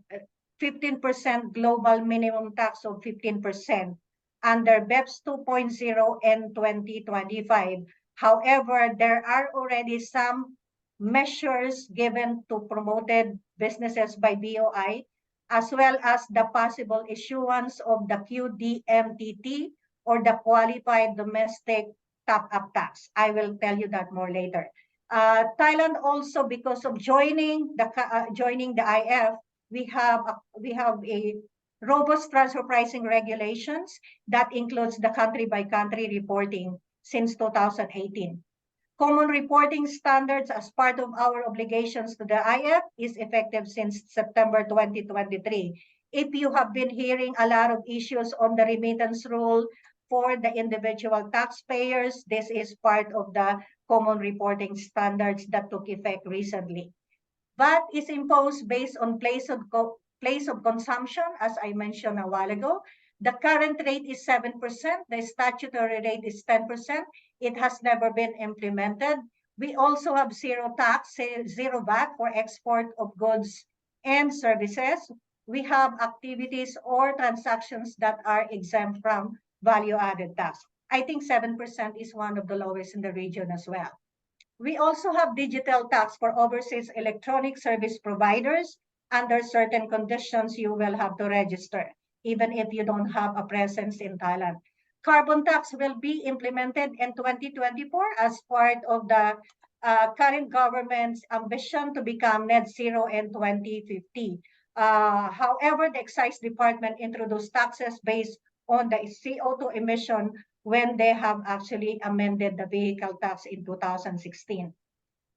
Speaker 6: 15% global minimum tax of 15% under BEPS 2.0 in 2025. However, there are already some measures given to promoted businesses by BOI, as well as the possible issuance of the QDMTT or the Qualified Domestic Top-Up Tax. I will tell you that more later. Thailand also, because of joining the IF, we have a robust transfer pricing regulations that includes the country-by-country reporting since 2018. Common reporting standards as part of our obligations to the IF is effective since September 2023. If you have been hearing a lot of issues on the remittance rule for the individual taxpayers, this is part of the common reporting standards that took effect recently. VAT is imposed based on place of consumption, as I mentioned a while ago. The current rate is 7%. The statutory rate is 10%. It has never been implemented. We also have zero tax, zero VAT for export of goods and services. We have activities or transactions that are exempt from value-added tax. I think 7% is one of the lowest in the region as well. We also have digital tax for overseas electronic service providers. Under certain conditions, you will have to register, even if you don't have a presence in Thailand. Carbon tax will be implemented in 2024 as part of the current government's ambition to become net zero in 2050. However, the Excise Department introduced taxes based on the CO2 emission when they have actually amended the vehicle tax in 2016.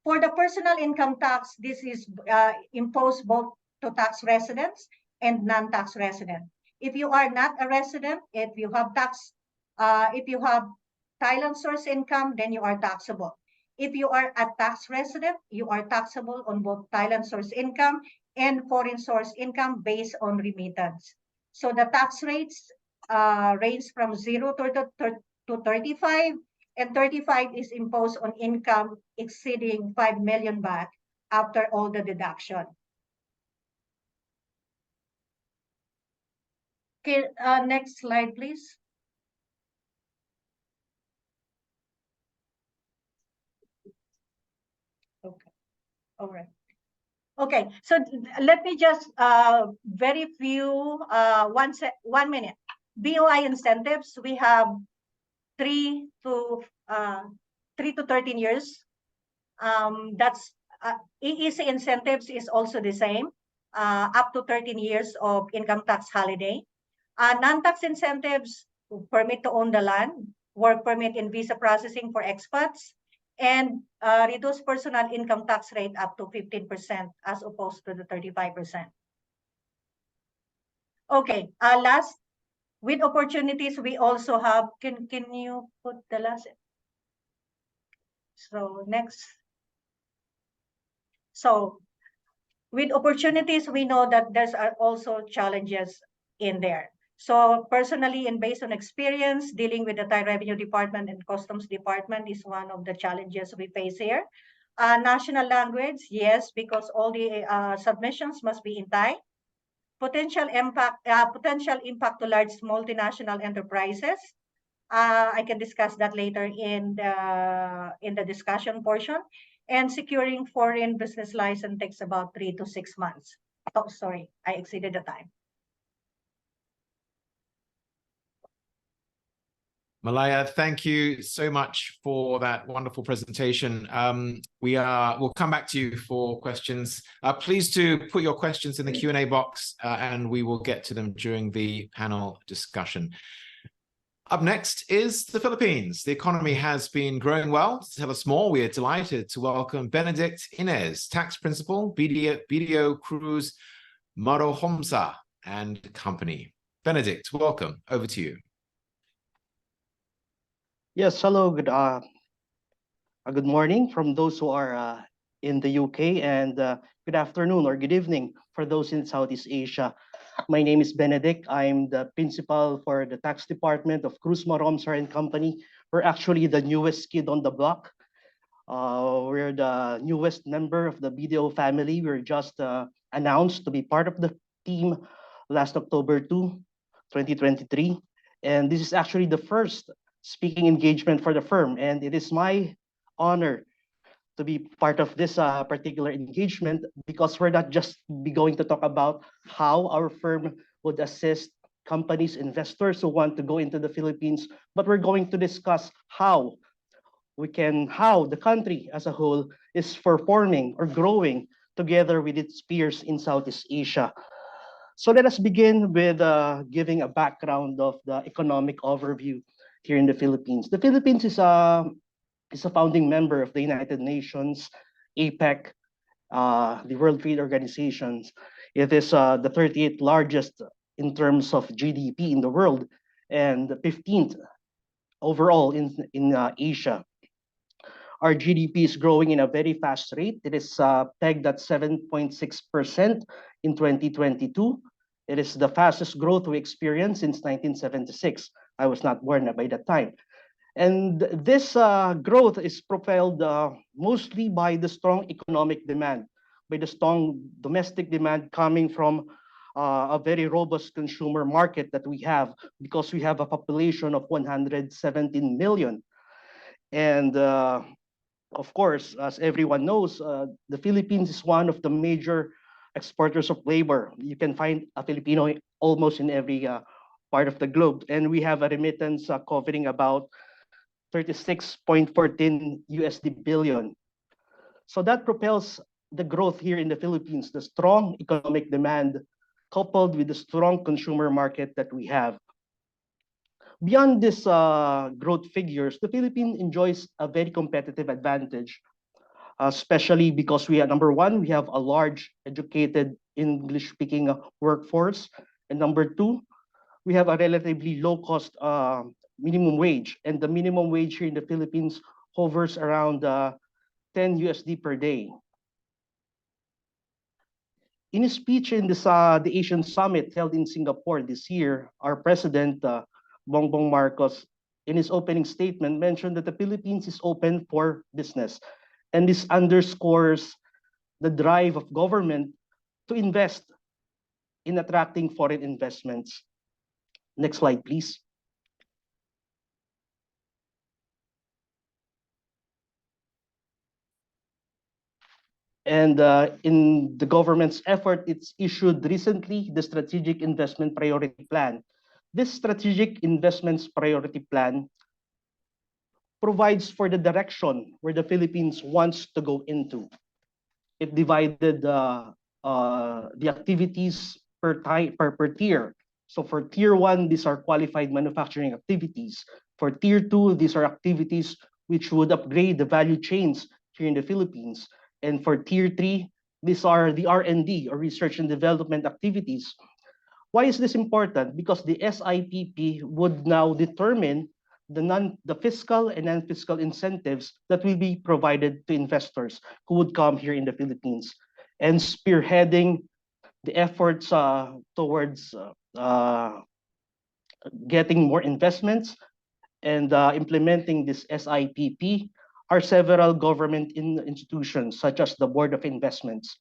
Speaker 6: For the personal income tax, this is imposed both to tax residents and non-tax residents. If you are not a resident, if you have Thailand source income, then you are taxable. If you are a tax resident, you are taxable on both Thailand source income and foreign source income based on remittance. So the tax rates range from 0 to 35, and 35 is imposed on income exceeding 5 million baht after all the deduction. Okay, next slide, please. Okay, all right. Okay, so let me just very few 1 minute. BOI incentives, we have 3 to 13 years. That's EEC incentives is also the same, up to 13 years of income tax holiday. Non-tax incentives, permit to own the land, work permit and visa processing for expats, and reduced personal income tax rate up to 15% as opposed to the 35%. Okay, last, with opportunities, we also have, can you put the last? So next. So with opportunities, we know that there's also challenges in there. So personally and based on experience, dealing with the Thai Revenue Department and Customs Department is one of the challenges we face here. National language, yes, because all the submissions must be in Thai. Potential impact to large multinational enterprises. I can discuss that later in the discussion portion. And securing foreign business license takes about 3 to 6 months. Oh, sorry, I exceeded the time.
Speaker 1: Malaya, thank you so much for that wonderful presentation. We'll come back to you for questions. Please do put your questions in the Q&A box and we will get to them during the panel discussion. Up next is the Philippines. The economy has been growing well. To tell us more, we are delighted to welcome Benedict Inez, tax principal, BDO Cruz Marohomsa and Company. Benedict, welcome. Over to you.
Speaker 7: Yes, hello. Good morning from those who are in the UK, and good afternoon or good evening for those in Southeast Asia. My name is Benedict. I'm the principal for the tax department of Cruz Marohomsa and Company. We're actually the newest kid on the block. We're the newest member of the BDO family. We're just announced to be part of the team last October 2, 2023. And this is actually the first speaking engagement for the firm, and it is my honor to be part of this particular engagement, because we're not just going to talk about how our firm would assist companies, investors who want to go into the Philippines, but we're going to discuss how the country as a whole is performing or growing together with its peers in Southeast Asia. So let us begin with giving a background of the economic overview here in the Philippines. The Philippines is a founding member of the United Nations, APAC, the World Trade Organization. It is the 38th largest in terms of GDP in the world and the 15th overall in Asia. Our GDP is growing in a very fast rate. It is pegged at 7.6% in 2022. It is the fastest growth we experienced since 1976. I was not born by that time. And this growth is propelled mostly by the strong economic demand, by the strong domestic demand coming from a very robust consumer market that we have, because we have a population of 117 million. And of course, as everyone knows, the Philippines is one of the major exporters of labor. You can find a Filipino almost in every part of the globe. And we have a remittance covering about 36.14 USD billion. So that propels the growth here in the Philippines, the strong economic demand coupled with the strong consumer market that we have. Beyond this growth figures, the Philippines enjoys a very competitive advantage, especially because we are number one, we have a large educated English-speaking workforce, and number two, we have a relatively low-cost minimum wage, and the minimum wage here in the Philippines hovers around 10 USD per day. In his speech in this, the Asian Summit held in Singapore this year, our President, Bongbong Marcos, in his opening statement, mentioned that the Philippines is open for business. And this underscores the drive of government to invest in attracting foreign investments. Next slide, please. And in the government's effort, it's issued recently the Strategic Investment Priority Plan. This Strategic Investments Priority Plan provides for the direction where the Philippines wants to go into. It divided the activities per tier. So for tier 1, these are qualified manufacturing activities. For tier 2, these are activities which would upgrade the value chains here in the Philippines. And for tier 3, these are the R&D or research and development activities. Why is this important? Because the SIPP would now determine the fiscal and non-fiscal incentives that will be provided to investors who would come here in the Philippines, and spearheading the efforts towards getting more investments and implementing this SIPP are several government institutions, such as the Board of Investments.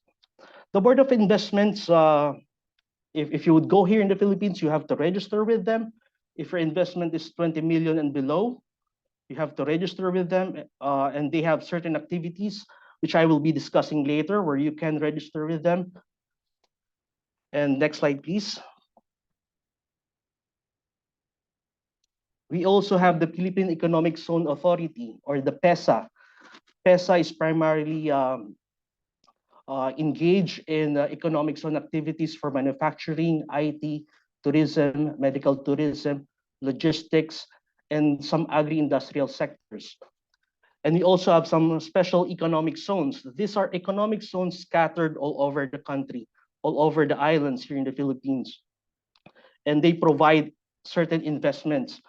Speaker 7: The Board of Investments, if you would go here in the Philippines, you have to register with them. If your investment is 20 million and below, you have to register with them, and they have certain activities, which I will be discussing later, where you can register with them. And next slide, please. We also have the Philippine Economic Zone Authority, or the PEZA. PEZA is primarily engaged in economic zone activities for manufacturing, IT, tourism, medical tourism, logistics, and some agri-industrial sectors. And we also have some special economic zones. These are economic zones scattered all over the country, all over the islands here in the Philippines. And they provide certain investments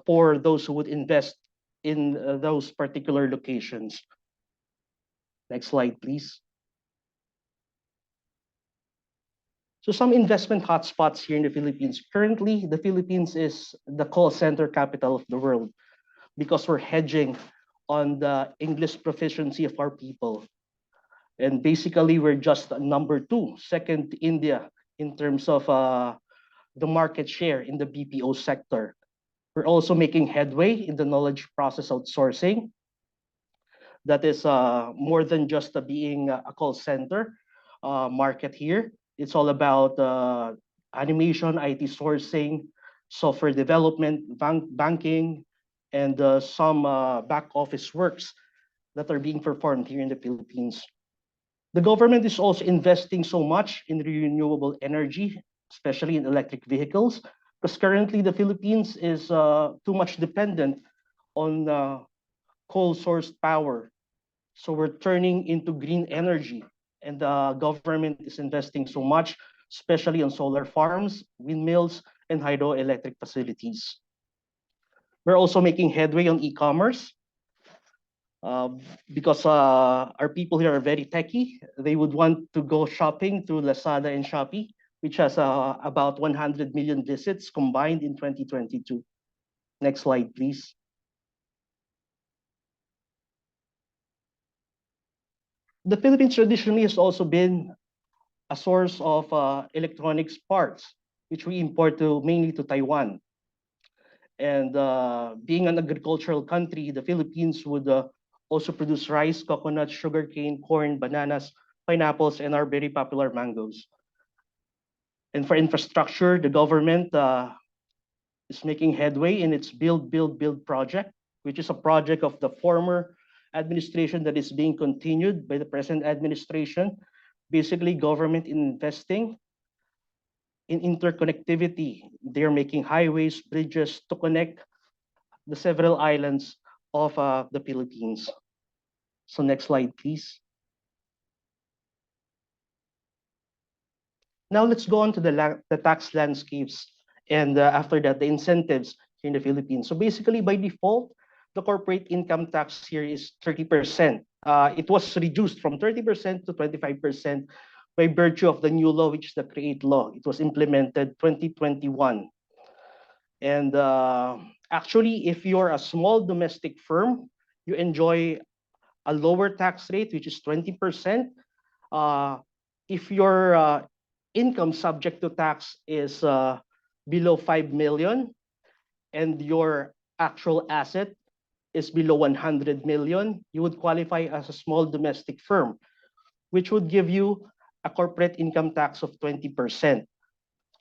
Speaker 7: for those who would invest in those particular locations. Next slide, please. So some investment hotspots here in the Philippines. Currently, the Philippines is the call center capital of the world because we're hedging on the English proficiency of our people. And basically, we're just number 2, second to India in terms of the market share in the BPO sector. We're also making headway in the knowledge process outsourcing. That is more than just being a call center market here. It's all about animation, IT sourcing, software development, banking, and some back office works that are being performed here in the Philippines. The government is also investing so much in renewable energy, especially in electric vehicles, because currently the Philippines is too much dependent on coal-sourced power. So we're turning into green energy, and the government is investing so much, especially on solar farms, windmills, and hydroelectric facilities. We're also making headway on e-commerce because our people here are very techy. They would want to go shopping through Lazada and Shopee, which has about 100 million visits combined in 2022. Next slide, please. The Philippines traditionally has also been a source of electronics parts, which we import mainly to Taiwan. And being an agricultural country, the Philippines would also produce rice, coconut, sugarcane, corn, bananas, pineapples, and our very popular mangoes. And for infrastructure, the government is making headway in its Build, Build, Build project, which is a project of the former administration that is being continued by the present administration. Basically, government investing in interconnectivity. They're making highways, bridges to connect the several islands of the Philippines. So next slide, please. Now let's go on to the tax landscapes, and after that, the incentives here in the Philippines. So basically, by default, the corporate income tax here is 30%. It was reduced from 30% to 25% by virtue of the new law, which is the CREATE law. It was implemented 2021. And actually, if you're a small domestic firm, you enjoy a lower tax rate, which is 20%. If your income subject to tax is below 5 million and your actual asset is below 100 million, you would qualify as a small domestic firm, which would give you a corporate income tax of 20%.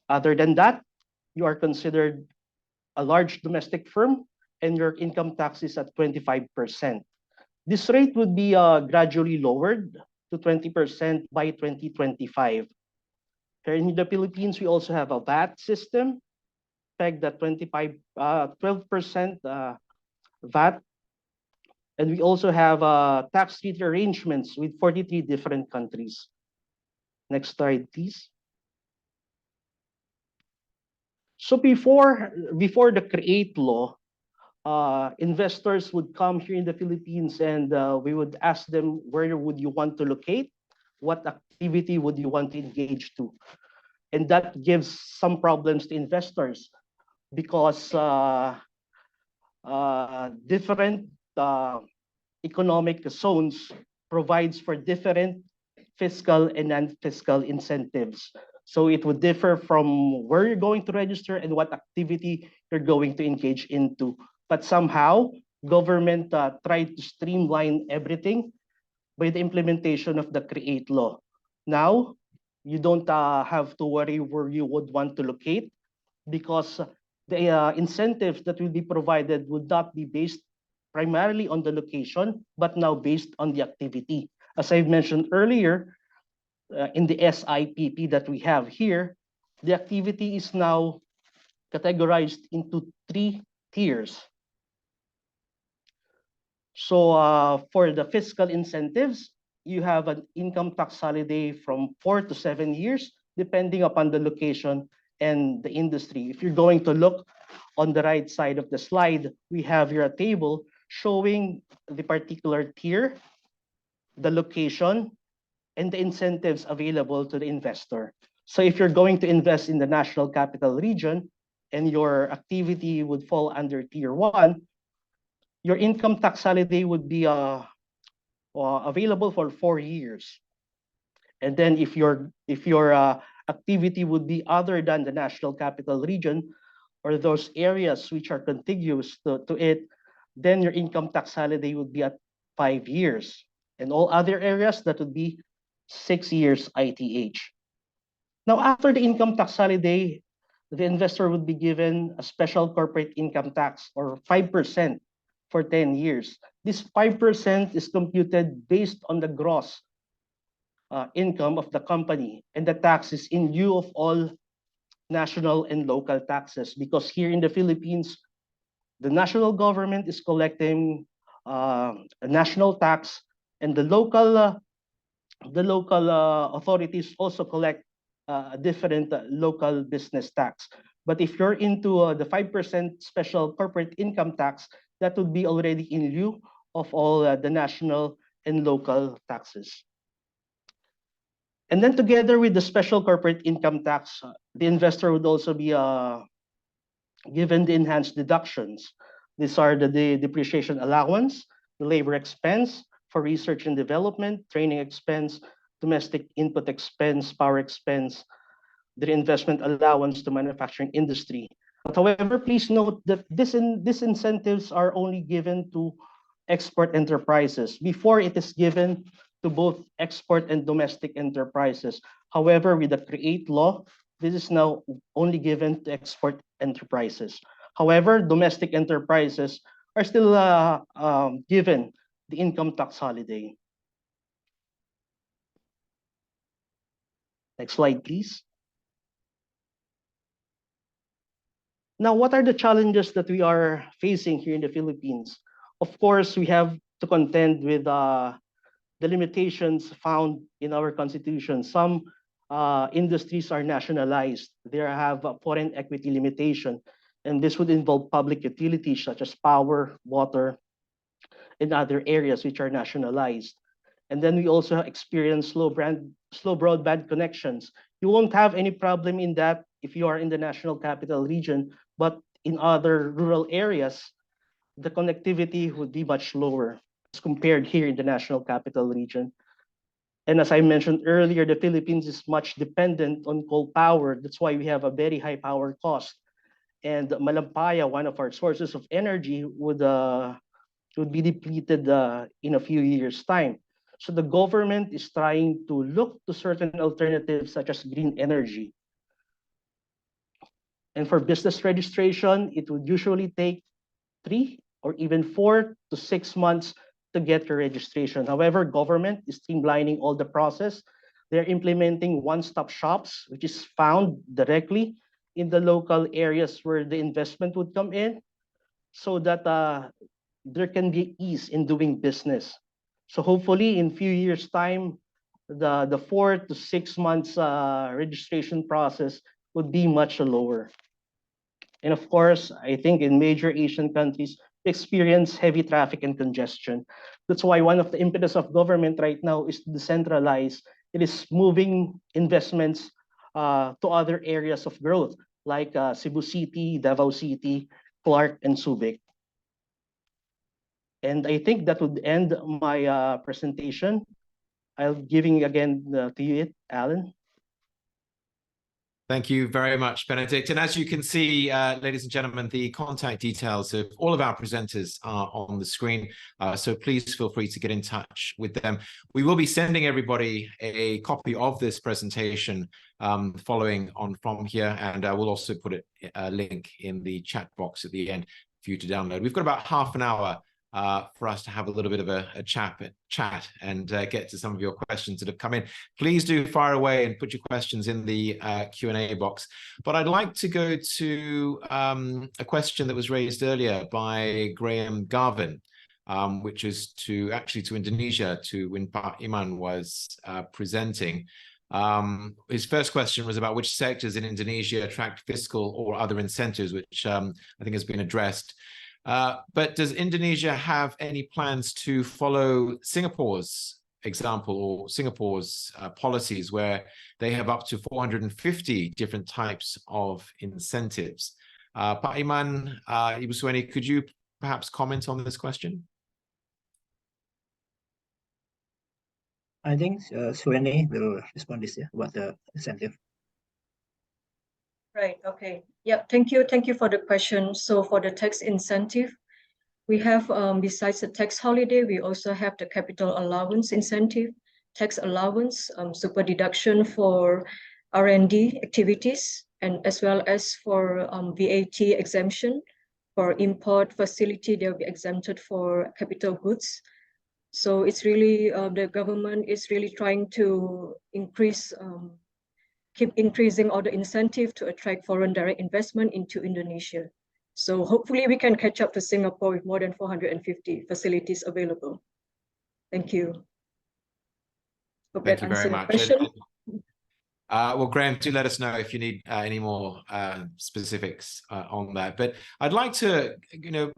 Speaker 7: Other than that, you are considered a large domestic firm and your income tax is at 25%. This rate would be gradually lowered to 20% by 2025. Here in the Philippines, we also have a VAT system pegged at 12% VAT. And we also have tax treaty arrangements with 43 different countries. Next slide, please. So before the CREATE law, investors would come here in the Philippines and we would ask them, where would you want to locate? What activity would you want to engage to? And that gives some problems to investors because different economic zones provides for different fiscal and non-fiscal incentives. So it would differ from where you're going to register and what activity you're going to engage into. But somehow, government tried to streamline everything by the implementation of the CREATE law. Now, you don't have to worry where you would want to locate because the incentives that will be provided would not be based primarily on the location, but now based on the activity. As I've mentioned earlier, in the SIPP that we have here, the activity is now categorized into 3 tiers. So for the fiscal incentives, you have an income tax holiday from 4 to 7 years, depending upon the location and the industry. If you're going to look on the right side of the slide, we have here a table showing the particular tier, the location, and the incentives available to the investor. So if you're going to invest in the National Capital Region and your activity would fall under Tier 1, your income tax holiday would be available for 4 years. And then if your activity would be other than the National Capital Region or those areas which are contiguous to it, then your income tax holiday would be at 5 years. And all other areas, that would be 6 years ITH. Now, after the income tax holiday, the investor would be given a special corporate income tax, or 5% for 10 years. This 5% is computed based on the gross income of the company, and the tax is in lieu of all national and local taxes, because here in the Philippines, the national government is collecting a national tax, and the local authorities also collect a different local business tax. But if you're into the 5% special corporate income tax, that would be already in lieu of all the national and local taxes. And then together with the special corporate income tax, the investor would also be given the enhanced deductions. These are the depreciation allowance, the labor expense for research and development, training expense, domestic input expense, power expense, the investment allowance to manufacturing industry. But however, please note that these incentives are only given to export enterprises. Before, it is given to both export and domestic enterprises. However, with the CREATE law, this is now only given to export enterprises. However, domestic enterprises are still given the income tax holiday. Next slide, please. Now, what are the challenges that we are facing here in the Philippines? Of course, we have to contend with the limitations found in our constitution. Some industries are nationalized. They have a foreign equity limitation, and this would involve public utilities such as power, water, and other areas which are nationalized. And then we also experience slow broadband connections. You won't have any problem in that if you are in the National Capital Region, but in other rural areas, the connectivity would be much lower as compared here in the National Capital Region. And as I mentioned earlier, the Philippines is much dependent on coal power. That's why we have a very high power cost. And Malampaya, one of our sources of energy, would be depleted in a few years' time. So the government is trying to look to certain alternatives such as green energy. And for business registration, it would usually take 3 or even 4 to 6 months to get your registration. However, government is streamlining all the process. They're implementing one-stop shops, which is found directly in the local areas where the investment would come in, so that there can be ease in doing business. So hopefully in few years' time, the 4 to 6 months registration process would be much lower. And of course, I think in major Asian countries, we experience heavy traffic and congestion. That's why one of the impetus of government right now is to decentralize. It is moving investments to other areas of growth, like Cebu City, Davao City, Clark, and Subic. And I think that would end my presentation. I'll giving again to you, Alan.
Speaker 1: Thank you very much, Benedict. And as you can see, ladies and gentlemen, the contact details of all of our presenters are on the screen. So please feel free to get in touch with them. We will be sending everybody a copy of this presentation following on from here. And we'll also put a link in the chat box at the end for you to download. We've got about half an hour for us to have a little bit of a chat and get to some of your questions that have come in. Please do fire away and put your questions in the Q&A box. But I'd like to go to a question that was raised earlier by Graham Garvin, which is to Indonesia, to when Pak Iman was presenting. His first question was about which sectors in Indonesia attract fiscal or other incentives, which I think has been addressed. But does Indonesia have any plans to follow Singapore's example or Singapore's policies, where they have up to 450 different types of incentives? Pak Iman, Ibu Suweni, could you perhaps comment on this question?
Speaker 4: I think Suweni will respond this year about the incentive.
Speaker 5: Right. Okay. Yeah. Thank you. Thank you for the question. So for the tax incentive, we have, besides the tax holiday, we also have the capital allowance incentive, tax allowance, super deduction for R&D activities, and as well as for VAT exemption for import facility, they'll be exempted for capital goods. So it's really, the government is really trying to keep increasing all the incentive to attract foreign direct investment into Indonesia. So hopefully we can catch up to Singapore with more than 450 facilities available. Thank you. Hope
Speaker 1: Thank you very much. Well, Graham, do let us know if you need any more specifics on that. But I'd like to,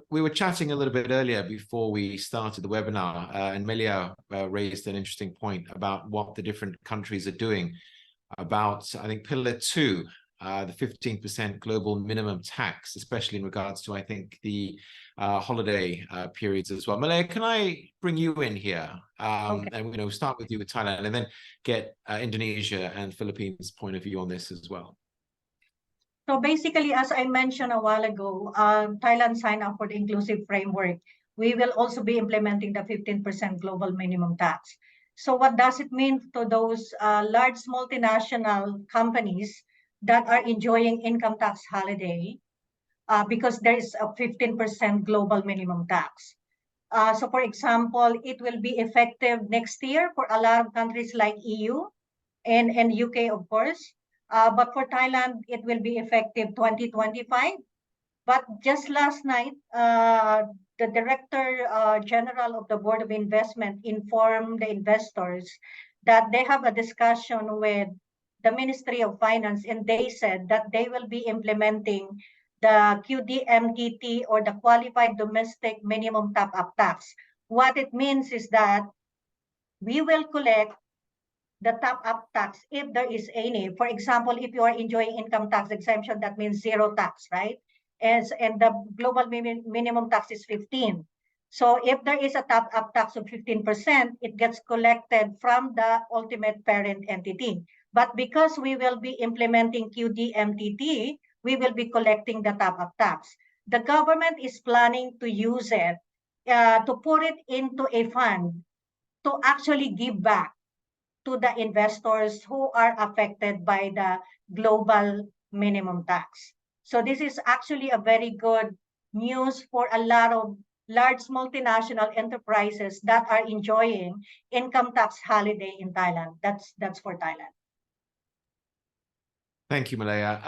Speaker 1: we were chatting a little bit earlier before we started the webinar, and Melia raised an interesting point about what the different countries are doing about, I think, Pillar 2, the 15% global minimum tax, especially in regards to, I think, the holiday periods as well. Malaya, can I bring you in here?
Speaker 6: Okay.
Speaker 1: And we'll start with you with Thailand and then get Indonesia and Philippines' point of view on this as well.
Speaker 6: So basically, as I mentioned a while ago, Thailand signed up for the inclusive framework. We will also be implementing the 15% global minimum tax. So what does it mean to those large multinational companies that are enjoying income tax holiday because there is a 15% global minimum tax? So for example, it will be effective next year for a lot of countries like EU and UK, of course. But for Thailand, it will be effective 2025. But just last night, the Director General of the Board of Investment informed the investors that they have a discussion with the Ministry of Finance, and they said that they will be implementing the QDMTT, or the Qualified Domestic Minimum Top-Up Tax. What it means is that we will collect the top-up tax if there is any. For example, if you are enjoying income tax exemption, that means zero tax, right? And the global minimum tax is 15. So if there is a top-up tax of 15%, it gets collected from the ultimate parent entity. But because we will be implementing QDMTT, we will be collecting the top-up tax. The government is planning to use it, to put it into a fund to actually give back to the investors who are affected by the global minimum tax. So this is actually a very good news for a lot of large multinational enterprises that are enjoying income tax holiday in Thailand. That's for Thailand.
Speaker 1: Thank you, Malaya.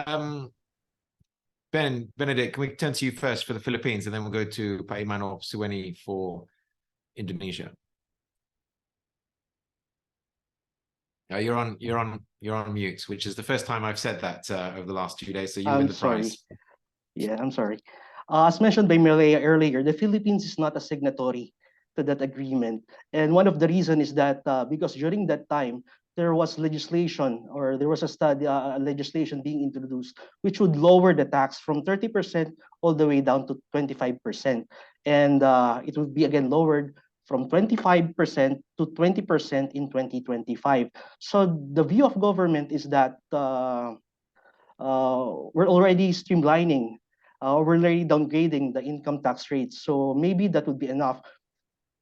Speaker 1: Benedict, can we turn to you first for the Philippines, and then we'll go to Pak Iman or Suweni for Indonesia. You're on mute, which is the first time I've said that over the last 2 days. So you win the prize.
Speaker 7: Yeah, I'm sorry. As mentioned by Malaya earlier, the Philippines is not a signatory to that agreement, and one of the reasons is that because during that time there was legislation, or there was a study legislation being introduced, which would lower the tax from 30% all the way down to 25%, and it would be again lowered from 25% to 20% in 2025. So the view of government is that we're already streamlining, we're already downgrading the income tax rates. So maybe that would be enough.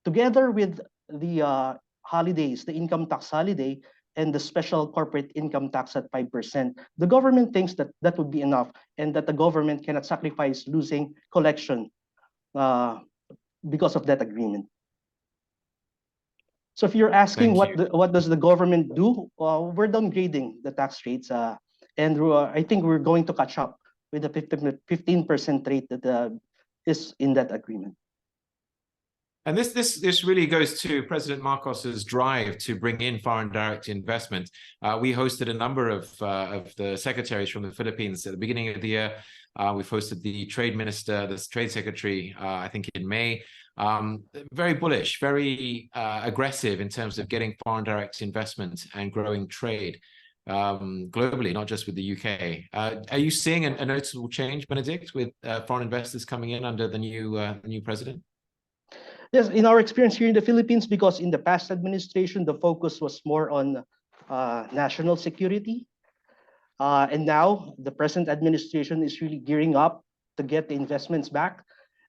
Speaker 7: Together with the holidays, the income tax holiday, and the special corporate income tax at 5%, the government thinks that that would be enough, and that the government cannot sacrifice losing collection because of that agreement. So if you're asking what does the government do, we're downgrading the tax rates, and I think we're going to catch up with the 15% rate that is in that agreement.
Speaker 1: And this really goes to President Marcos's drive to bring in foreign direct investment. We hosted a number of the secretaries from the Philippines at the beginning of the year. We've hosted the trade minister, the trade secretary, I think in May. Very bullish, very aggressive in terms of getting foreign direct investment and growing trade globally, not just with the UK. Are you seeing a noticeable change, Benedict, with foreign investors coming in under the new president?
Speaker 7: Yes, in our experience here in the Philippines, because in the past administration, the focus was more on national security. And now the present administration is really gearing up to get the investments back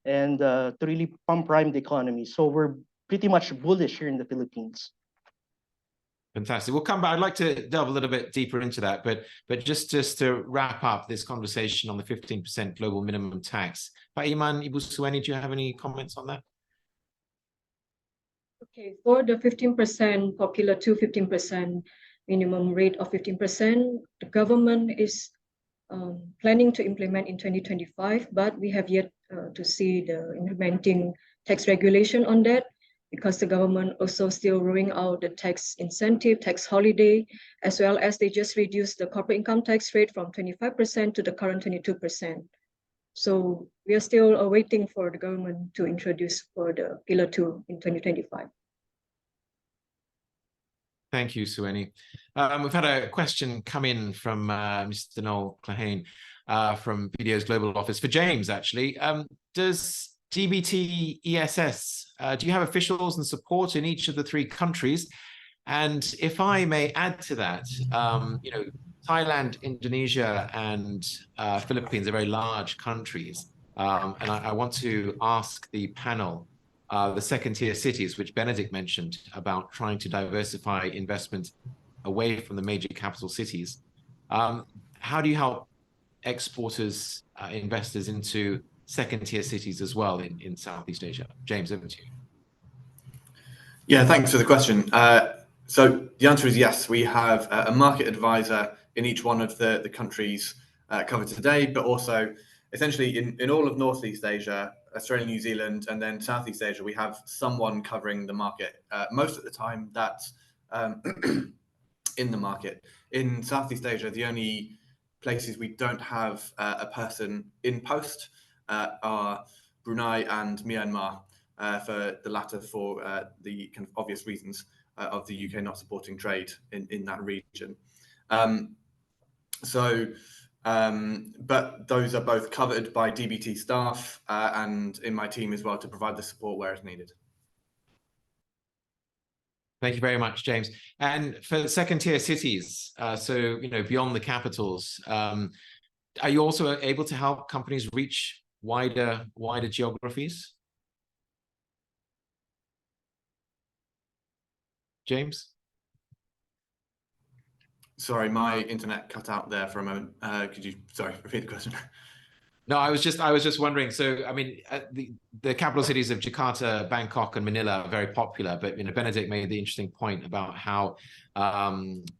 Speaker 7: and to really pump prime the economy. So we're pretty much bullish here in the Philippines.
Speaker 1: Fantastic. We'll come back. I'd like to delve a little bit deeper into that, but just to wrap up this conversation on the 15% global minimum tax. Pak Iman, Ibu Suweni, do you have any comments on that?
Speaker 5: Okay, for the 15%, popular to 15% minimum rate of 15%, the government is planning to implement in 2025, but we have yet to see the implementing tax regulation on that, because the government also still rolling out the tax incentive, tax holiday, as well as they just reduced the corporate income tax rate from 25% to the current 22%. So we are still waiting for the government to introduce for the Pillar 2 in 2025.
Speaker 1: Thank you, Suweni. We've had a question come in from Mr. Noel Clahane from BDO's Global Office for James, actually. Does DBT ESS, do you have officials and support in each of the 3 countries? And if I may add to that, you know, Thailand, Indonesia, and Philippines are very large countries. And I want to ask the panel, the second-tier cities, which Benedict mentioned about trying to diversify investment away from the major capital cities. How do you help exporters, investors into second-tier cities as well in Southeast Asia? James, over to you.
Speaker 3: Yeah, thanks for the question. So the answer is yes. We have a market advisor in each one of the countries covered today, but also essentially in all of Northeast Asia, Australia, New Zealand, and then Southeast Asia, we have someone covering the market. Most of the time that's in the market. In Southeast Asia, the only places we don't have a person in post are Brunei and Myanmar, for the latter for the kind of obvious reasons of the UK not supporting trade in that region. But those are both covered by DBT staff and in my team as well to provide the support where it's needed.
Speaker 1: Thank you very much, James. And for second-tier cities, so you know, beyond the capitals, are you also able to help companies reach wider geographies? James?
Speaker 3: Sorry, my internet cut out there for a moment. Could you, repeat the question?
Speaker 1: No, I was just wondering. So, I mean, the capital cities of Jakarta, Bangkok, and Manila are very popular. But you know, Benedict made the interesting point about how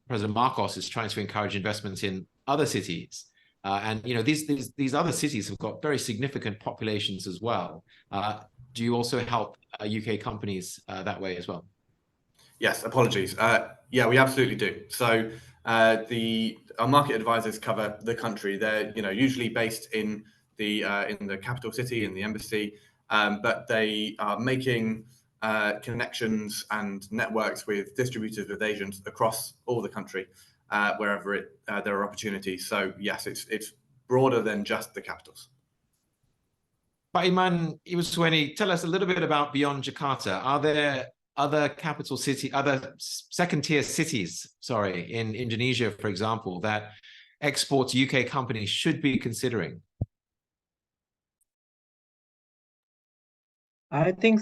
Speaker 1: President Marcos is trying to encourage investments in other cities, and you know, these other cities have got very significant populations as well. Do you also help UK companies that way as well?
Speaker 3: Yes, apologies. Yeah, we absolutely do. So our market advisors cover the country. They're usually based in the capital city, in the embassy, but they are making connections and networks with distributors, with agents across all the country, wherever there are opportunities. So yes, it's broader than just the capitals.
Speaker 1: Pak Iman, Ibu Suweni, tell us a little bit about beyond Jakarta. Are there other second-tier cities, in Indonesia, for example, that exports UK companies should be considering?
Speaker 4: I think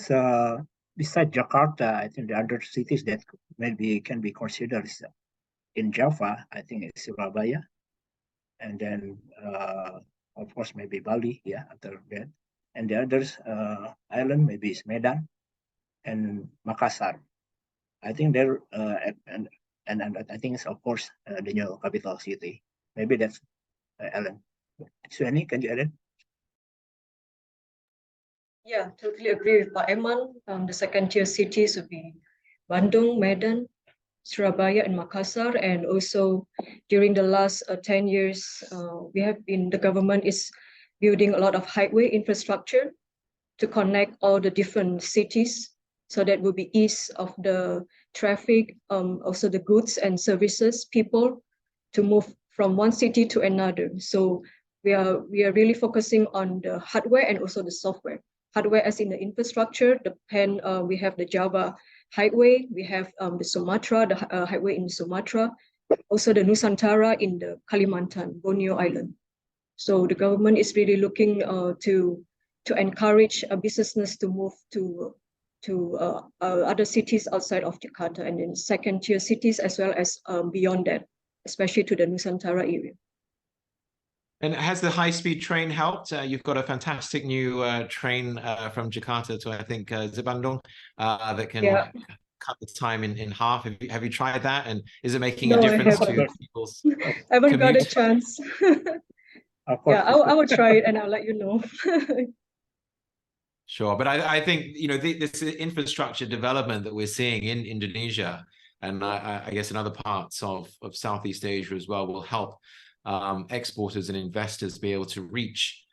Speaker 4: besides Jakarta, I think the other cities that maybe can be considered is, in Java, I think it's Surabaya, and then of course maybe Bali, yeah, after that, and the others island maybe is Medan and Makassar. I think they're and I think it's of course the new capital city. Maybe that's Alan. Sueni, can you add it?
Speaker 5: Yeah, totally agree with Pak Eman. The second tier cities would be Bandung, Medan, Surabaya, and Makassar. And also during the last 10 years, the government is building a lot of highway infrastructure to connect all the different cities. So that will be ease of the traffic, also the goods and services, people to move from one city to another. So we are really focusing on the hardware and also the software. Hardware as in the infrastructure, we have the Java highway, we have the Sumatra, the highway in Sumatra, also the Nusantara in the Kalimantan, Borneo Island. So the government is really looking to encourage businesses to move to other cities outside of Jakarta, and then second tier cities as well as beyond that, especially to the Nusantara area.
Speaker 1: And has the high-speed train helped? You've got a fantastic new train from Jakarta to, I think, Bandung that can cut the time in half. Have you tried that? And is it making a difference to people's
Speaker 5: I haven't got a chance. Yeah, I will try it and I'll let you know.
Speaker 1: Sure, but I think, you know, this infrastructure development that we're seeing in Indonesia, and I guess in other parts of Southeast Asia as well, will help exporters and investors be able to reach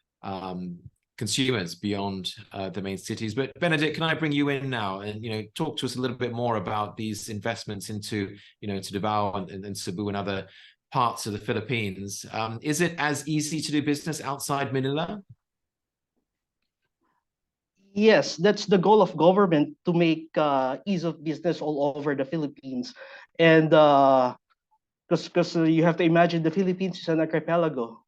Speaker 1: consumers beyond the main cities. But Benedict, can I bring you in now and, you know, talk to us a little bit more about these investments into, you know, to Davao and Cebu and other parts of the Philippines. Is it as easy to do business outside Manila?
Speaker 7: Yes, that's the goal of government, to make ease of business all over the Philippines. And because you have to imagine the Philippines is an archipelago.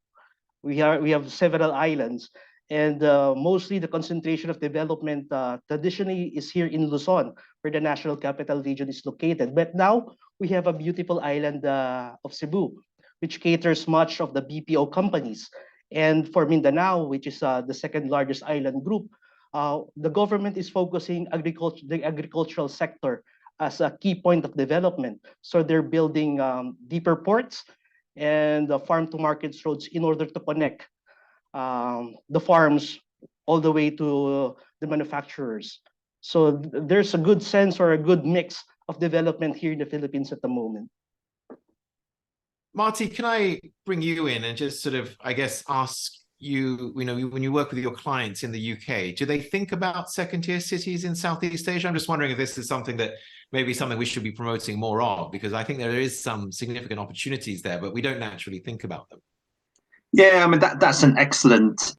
Speaker 7: We have several islands, and mostly the concentration of development traditionally is here in Luzon, where the National Capital Region is located. But now we have a beautiful island of Cebu, which caters much of the BPO companies. And for Mindanao, which is the second largest island group, the government is focusing the agricultural sector as a key point of development. So they're building deeper ports and farm-to-market roads in order to connect the farms all the way to the manufacturers. So there's a good sense, or a good mix of development here in the Philippines at the moment.
Speaker 1: Marty, can I bring you in and just sort of, I guess, ask you, you know, when you work with your clients in the UK, do they think about second-tier cities in Southeast Asia? I'm just wondering if this is something we should be promoting more of, because I think there is some significant opportunities there, but we don't naturally think about them.
Speaker 2: Yeah, I mean, that's an excellent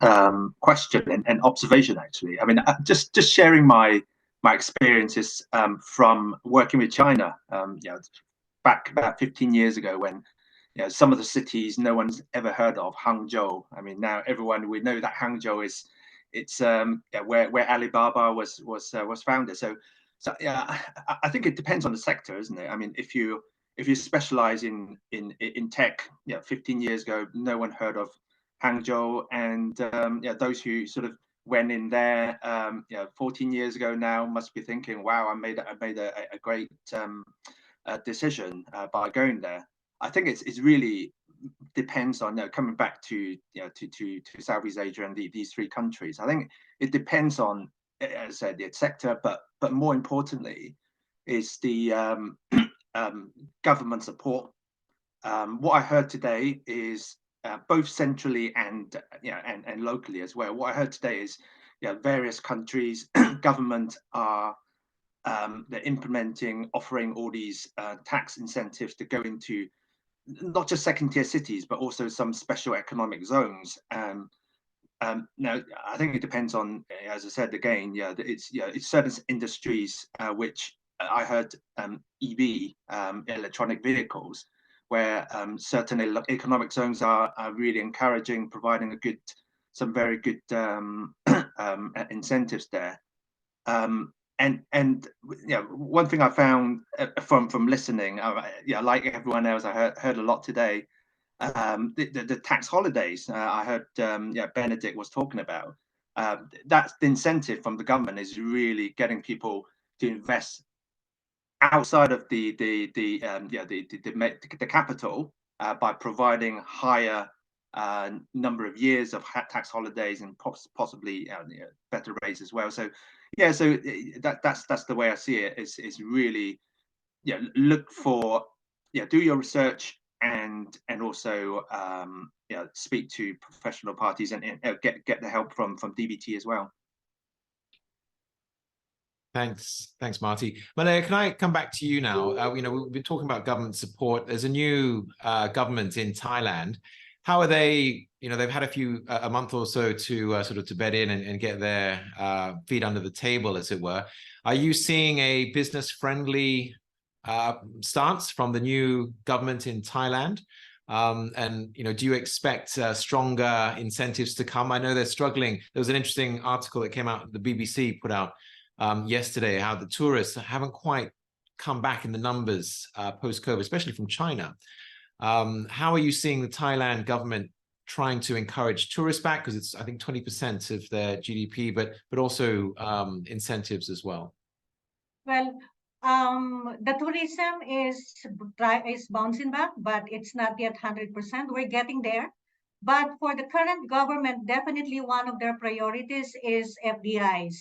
Speaker 2: question and observation, actually. I mean, just sharing my experiences from working with China, you know, back about 15 years ago, when, you know, some of the cities no one's ever heard of, Hangzhou. I mean, now we know that Hangzhou it's where Alibaba was founded. So yeah, I think it depends on the sector, isn't it? I mean, if you specialize in tech, yeah, 15 years ago, no one heard of Hangzhou, and yeah, those who sort of went in there, 14 years ago now must be thinking, wow, I made a great decision by going there. I think it's really depends on, coming back to to Southeast Asia and these three countries. I think it depends on, as I said, the sector, but more importantly is the government support. What I heard today is both centrally and locally as well. What I heard today is various countries government are they're implementing, offering all these tax incentives to go into not just second-tier cities, but also some special economic zones. Now, I think it depends on, as I said again, it's certain industries which I heard EV, electronic vehicles, where certain economic zones are really encouraging, providing some very good incentives there. And you know, one thing I found from listening, like everyone else, I heard a lot today. The tax holidays I heard Benedict was talking about. That's the incentive from the government, is really getting people to invest outside of the capital by providing higher number of years of tax holidays and possibly better rates as well. So yeah, so that's the way I see it. Is really look for do your research and also speak to professional parties and get the help from DBT as well.
Speaker 1: Thanks, Marty. Malaya, can I come back to you now? We've been talking about government support. There's a new government in Thailand. How are they? They've had a month or so to sort of to bed in and get their feet under the table, as it were. Are you seeing a business-friendly stance from the new government in Thailand? And do you expect stronger incentives to come? I know they're struggling. There was an interesting article that came out, the BBC put out yesterday, how the tourists haven't quite come back in the numbers post-COVID, especially from China. How are you seeing the Thailand government trying to encourage tourists back? Because it's, I think, 20% of their GDP, but also incentives as well.
Speaker 6: Well, the tourism is bouncing back, but it's not yet 100%. We're getting there. But for the current government, definitely one of their priorities is FDIs.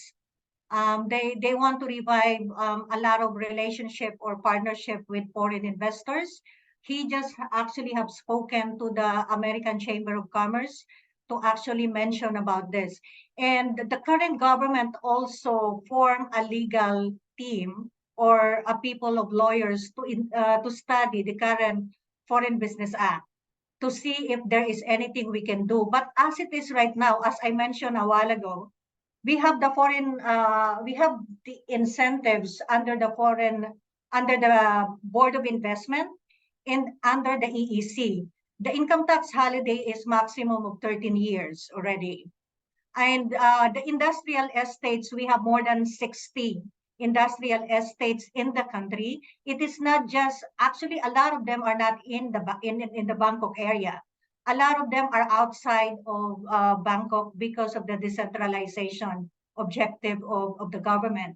Speaker 6: They want to revive a lot of relationship or partnership with foreign investors. He just actually have spoken to the American Chamber of Commerce to actually mention about this. And the current government also formed a legal team or a people of lawyers to study the current Foreign Business Act to see if there is anything we can do. But as it is right now, as I mentioned a while ago, we have the incentives under the Board of Investment and under the EEC. The income tax holiday is maximum of 13 years already. And the industrial estates, we have more than 60 industrial estates in the country. It is not just, actually a lot of them are not in the Bangkok area. A lot of them are outside of Bangkok because of the decentralization objective of the government.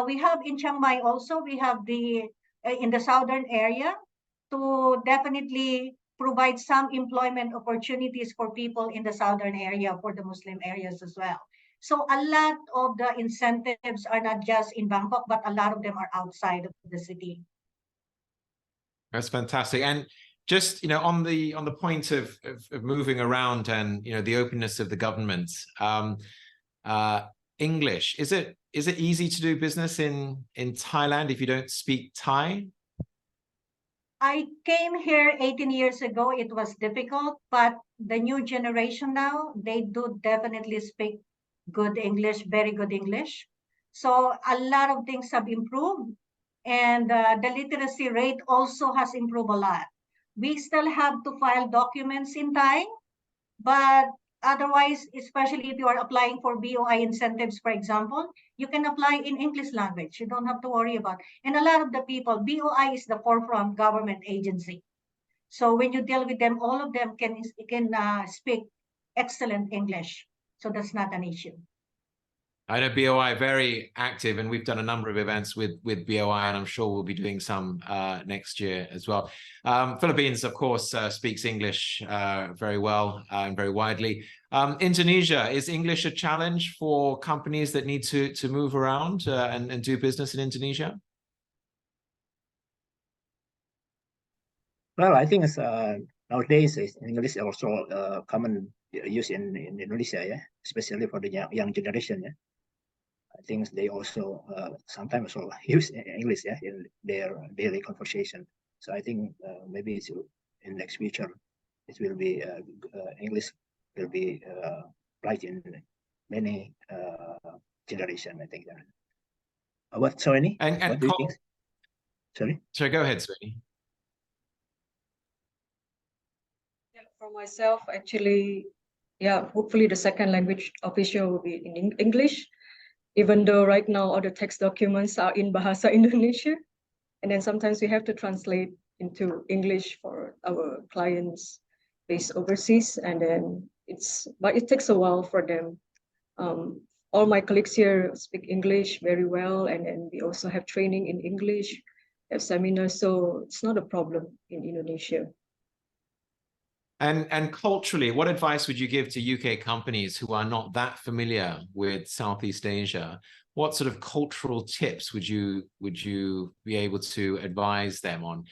Speaker 6: We have in Chiang Mai also, we have in the southern area to definitely provide some employment opportunities for people in the southern area, for the Muslim areas as well. So a lot of the incentives are not just in Bangkok, but a lot of them are outside of the city.
Speaker 1: That's fantastic. And just on the point of moving around and the openness of the government, English, is it easy to do business in Thailand if you don't speak Thai?
Speaker 6: I came here 18 years ago. It was difficult, but the new generation now, they do definitely speak good English, very good English. So a lot of things have improved, and the literacy rate also has improved a lot. We still have to file documents in Thai, but otherwise, especially if you are applying for BOI incentives, for example, you can apply in English language. You don't have to worry about it. And a lot of the people, BOI is the forefront government agency. So when you deal with them, all of them can speak excellent English. So that's not an issue.
Speaker 1: I know BOI very active, and we've done a number of events with BOI, and I'm sure we'll be doing some next year as well. Philippines, of course, speaks English very well and very widely. Indonesia, is English a challenge for companies that need to move around and do business in Indonesia?
Speaker 4: Well, I think nowadays English is also common use in Indonesia, yeah, especially for the young generation. Yeah, I think they also sometimes also use English, yeah, in their daily conversation. So I think maybe it's in next future it will be English will be right in many generation. I think that. What, Soini?
Speaker 1: And
Speaker 4: what do you think? Sorry.
Speaker 1: Go ahead, Soini.
Speaker 5: For myself, actually, yeah, hopefully the second language official will be in English, even though right now all the text documents are in Bahasa Indonesia. And then sometimes we have to translate into English for our clients based overseas. And then but it takes a while for them. All my colleagues here speak English very well. And then we also have training in English, have seminars. So it's not a problem in Indonesia.
Speaker 1: And culturally, what advice would you give to UK companies who are not that familiar with Southeast Asia? What sort of cultural tips would you be able to advise them on?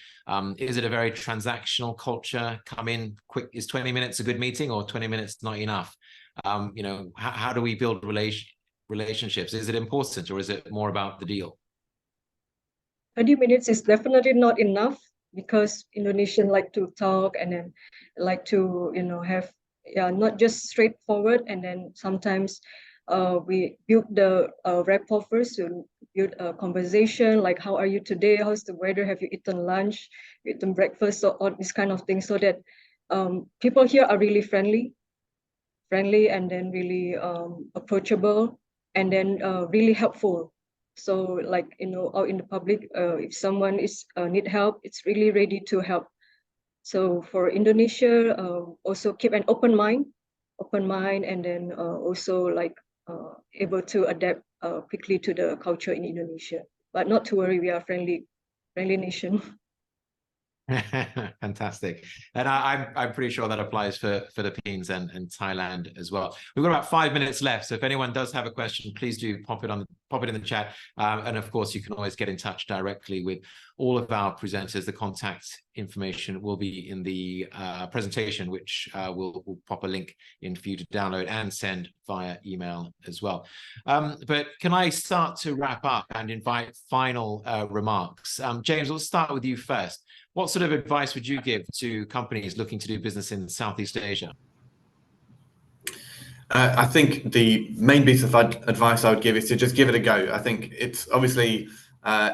Speaker 1: Is it a very transactional culture? Come in quick. Is 20 minutes a good meeting, or 20 minutes not enough? You know, how do we build relationships? Is it important, or is it more about the deal?
Speaker 5: 20 minutes is definitely not enough, because Indonesians like to talk and then like to, you know, have, yeah, not just straightforward. And then sometimes we build the rapport first, to build a conversation, like, how are you today? How's the weather? Have you eaten lunch? Eaten breakfast? So all this kind of things, so that people here are really friendly, and then really approachable, and then really helpful. So like, you know, out in the public, if someone is need help, it's really ready to help. So for Indonesia, also keep an open mind, and then also like able to adapt quickly to the culture in Indonesia. But not to worry, we are friendly nation.
Speaker 1: Fantastic. And I'm pretty sure that applies for Philippines and Thailand as well. We've got about 5 minutes left, so if anyone does have a question, please do pop it in the chat. And of course, you can always get in touch directly with all of our presenters. The contact information will be in the presentation, which we'll pop a link in for you to download and send via email as well. But can I start to wrap up and invite final remarks? James, we'll start with you first. What sort of advice would you give to companies looking to do business in Southeast Asia?
Speaker 3: I think the main piece of advice I would give is to just give it a go. I think it's obviously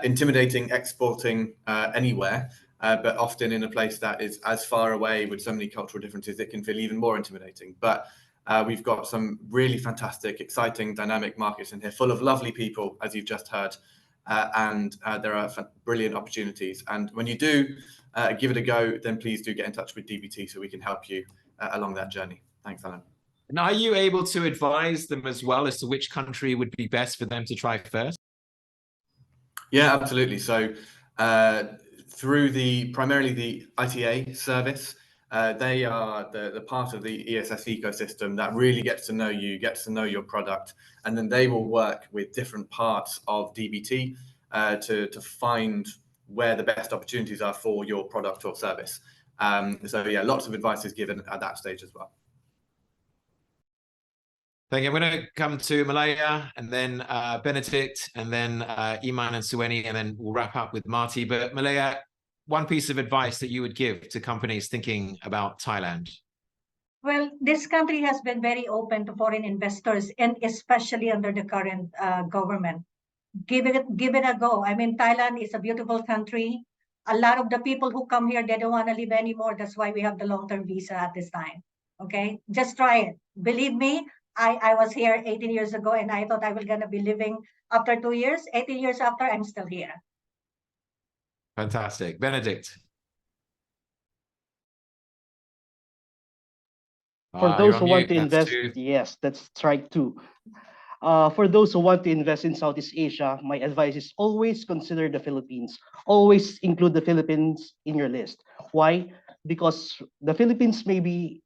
Speaker 3: intimidating exporting anywhere, but often in a place that is as far away with so many cultural differences, it can feel even more intimidating. But we've got some really fantastic, exciting, dynamic markets in here, full of lovely people, as you've just heard. And there are brilliant opportunities. And when you do give it a go, then please do get in touch with DBT so we can help you along that journey. Thanks, Alan.
Speaker 1: Now, are you able to advise them as well as to which country would be best for them to try first?
Speaker 3: Yeah, absolutely. So through primarily the ITA service, they are the part of the ESS ecosystem that really gets to know you, gets to know your product, and then they will work with different parts of DBT to find where the best opportunities are for your product or service. So yeah, lots of advice is given at that stage as well.
Speaker 1: Thank you. I'm going to come to Malaya, and then Benedict, and then Iman and Suweni, and then we'll wrap up with Marty. But Malaya, one piece of advice that you would give to companies thinking about Thailand?
Speaker 6: Well, this country has been very open to foreign investors, and especially under the current government. Give it a go. I mean, Thailand is a beautiful country. A lot of the people who come here, they don't want to live anymore. That's why we have the long-term visa at this time. Okay, just try it. Believe me, I was here 18 years ago, and I thought I was gonna be living after 2 years. 18 years after, I'm still here.
Speaker 1: Fantastic. Benedict.
Speaker 7: For those who want to invest, yes, that's strike two. For those who want to invest in Southeast Asia, my advice is always consider the Philippines. Always include the Philippines in your list. Why? Because the Philippines may be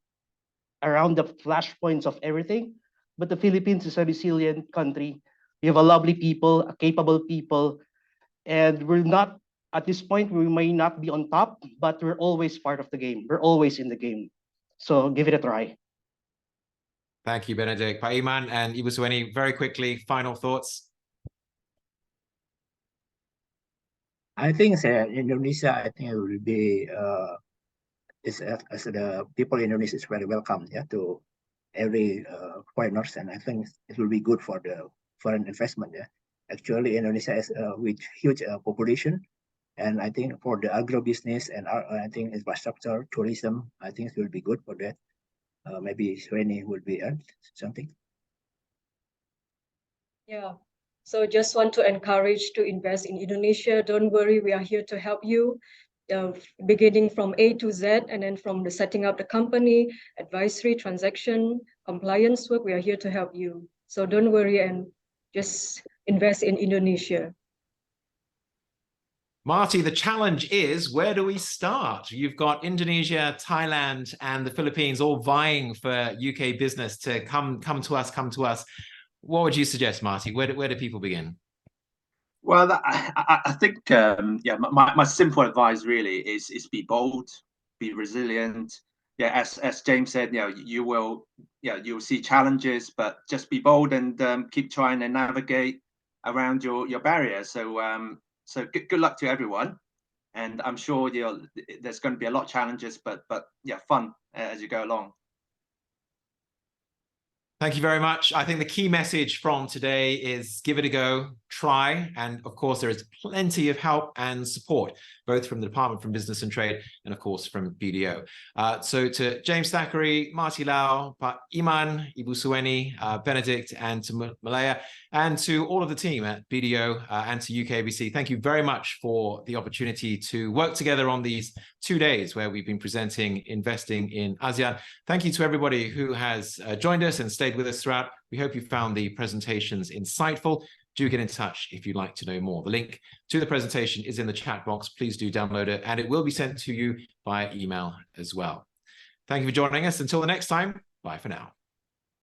Speaker 7: around the flashpoints of everything, but the Philippines is a resilient country. We have a lovely people, a capable people, and we're not, at this point, we may not be on top, but we're always part of the game. We're always in the game. So give it a try.
Speaker 1: Thank you, Benedict. Pak Iman and Ibu Suweni, very quickly, final thoughts.
Speaker 4: I think Indonesia, I think it will be as the people in Indonesia is very welcome, yeah, to every foreigners, and I think it will be good for the foreign investment. Yeah, actually Indonesia is with huge population, And I think for the agro-business and I think infrastructure, tourism, I think it will be good for that. Maybe Sweni will be something.
Speaker 5: Yeah. So just want to encourage to invest in Indonesia. Don't worry, we are here to help you. Beginning from A to Z, and then from the setting up the company, advisory, transaction, compliance work, we are here to help you. So don't worry and just invest in Indonesia.
Speaker 1: Marty, the challenge is, where do we start? You've got Indonesia, Thailand, and the Philippines all vying for UK business to come to us. What would you suggest, Marty? Where do people begin?
Speaker 2: Well, I think, yeah, my simple advice really is be bold, be resilient. Yeah, as James said, you will see challenges, but just be bold and keep trying and navigate around your barriers. So good luck to everyone, and I'm sure there's going to be a lot of challenges, but yeah, fun as you go along.
Speaker 1: Thank you very much. I think the key message from today is give it a go, try. And of course, there is plenty of help and support, both from the Department for Business and Trade and of course from BDO. So to James Thackery, Marty Lau, Pak Iman, Ibu Suweni, Benedict, and to Malaya, and to all of the team at BDO and to UK-ABC, thank you very much for the opportunity to work together on these 2 days where we've been presenting Investing in ASEAN. Thank you to everybody who has joined us and stayed with us throughout. We hope you found the presentations insightful. Do get in touch if you'd like to know more. The link to the presentation is in the chat box. Please do download it, and it will be sent to you via email as well. Thank you for joining us. Until the next time, bye for now.